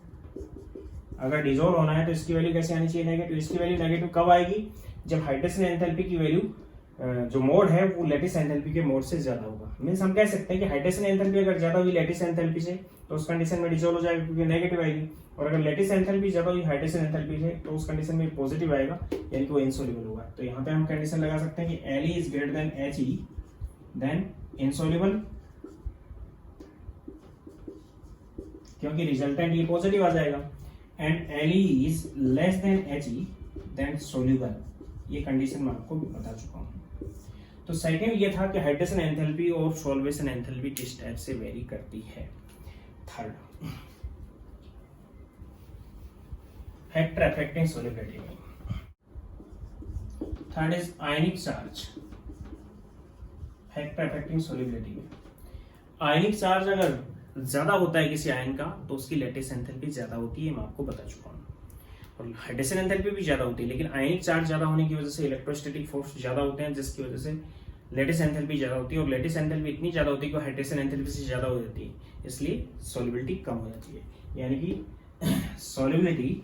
अगर डिसॉल्व होना है तो इसकी वैल्यू कैसे आनी चाहिए? नेगेटिव। इसकी वैल्यू नेगेटिव कब आएगी? जब हाइड्रोजन एंथैल्पी की वैल्यू जो मोड है वो लेटिस एंथैल्पी के मोड से ज्यादा होगा। मींस हम कह सकते हैं कि हाइड्रोजन एंथैल्पी अगर ज्यादा हुई लेटिस एंथैल्पी से तो उस कंडीशन में डिसॉल्व हो जाएगा, क्योंकि नेगेटिव आएगी। और अगर लेटिस एंथैल्पी ज्यादा हुई हाइड्रोजन एंथैल्पी से तो उस कंडीशन में पॉजिटिव आएगा, यानी कि वो इनसॉल्युबल होगा। तो यहाँ पे हम कंडीशन लगा सकते हैं कि Li is greater than He then insoluble, क्योंकि रिजल्टेंट ये पॉजिटिव आ जाएगा, and Li is less than He then soluble. ये कंडीशन मैं आपको बता चुका हूँ। तो सेकंड ये था कि हाइड्रोजन एंथैल्पी और सॉल्वेशन एंथैल्पी किस टाइप से वेरी करती है। थर्ड, फैक्टर अफेक्टिंग सॉल्युबिलिटी में। Third is ionic charge, factor affecting solubility में। आयनिक चार्ज अगर ज्यादा होता है किसी आयन का तो उसकी लेटिस एंथैल्पी ज्यादा होती है, मैं आपको बता चुका हूँ। और हाइड्रोजन एंथैल्पी भी ज्यादा होती है, लेकिन आयनिक चार्ज ज्यादा होने की वजह से इलेक्ट्रोस्टैटिक फोर्स ज्यादा होते हैं, जिसकी वजह से लेटिस एंथैल्पी ज्यादा होती है। और लेटिस एंथैल्पी इतनी ज्यादा होती है कि हाइड्रोजन एंथैल्पी से ज्यादा हो जाती है, इसलिए सॉल्युबिलिटी कम हो जाती है। यानी कि solubility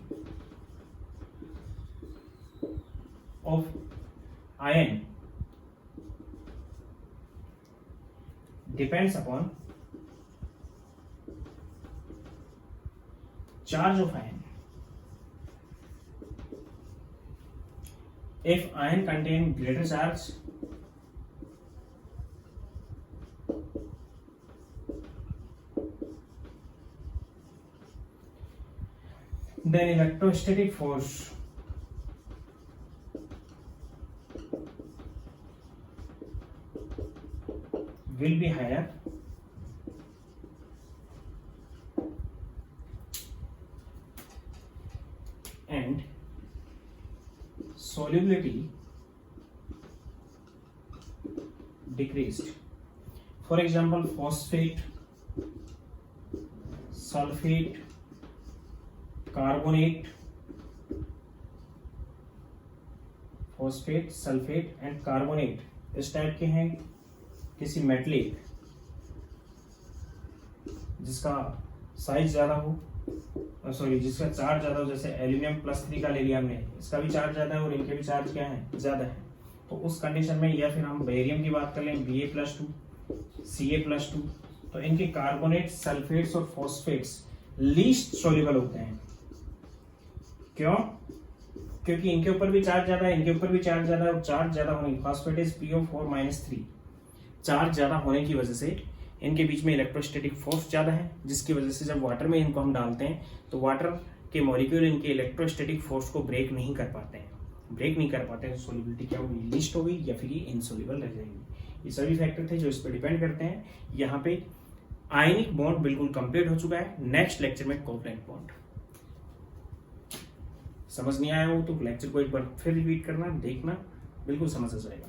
of ion depends upon charge of ion. If ion contain greater charge, then electrostatic force will be higher and solubility decreased. For example, phosphate, sulfate, carbonate, phosphate, sulfate and carbonate इस type के हैं। किसी metallic जिसका size ज्यादा हो, sorry जिसका charge ज्यादा हो, जैसे एल्यूमिनियम +3 का ले लिया हमने, इसका भी चार्ज ज्यादा है और इनके भी चार्ज क्या है? ज्यादा है। तो उस कंडीशन में, या फिर हम बेरियम की बात कर लें Ba+2 Ca+2, तो इनके कार्बोनेट, सल्फेट्स और फॉस्फेट्स लीस्ट सोल्यूबल होते हैं। क्यों? क्योंकि इनके ऊपर भी चार्ज ज्यादा है, इनके ऊपर भी चार्ज ज्यादा है, और चार्ज ज्यादा होने, फॉस्फेट इज PO4-3, चार्ज ज्यादा होने की वजह से इनके बीच में इलेक्ट्रोस्टैटिक फोर्स ज्यादा है, जिसकी वजह से जब वाटर में इनको हम डालते हैं तो वाटर के मॉलिक्यूल इनके इलेक्ट्रोस्टैटिक फोर्स को ब्रेक नहीं कर पाते हैं। ब्रेक नहीं कर पाते हैं तो सोल्युबिलिटी क्या होगी? लीस्ट हो गई, या फिर ये इनसोल्युबल रह जाएगी। ये सभी फैक्टर थे जो इस पर डिपेंड करते हैं। यहाँ पे आयनिक बॉन्ड बिल्कुल कंप्लीट हो चुका है। नेक्स्ट लेक्चर में कोवलेंट बॉन्ड। समझ नहीं आया हो तो लेक्चर को एक बार फिर रिपीट करना, देखना, बिल्कुल समझ आ जाएगा।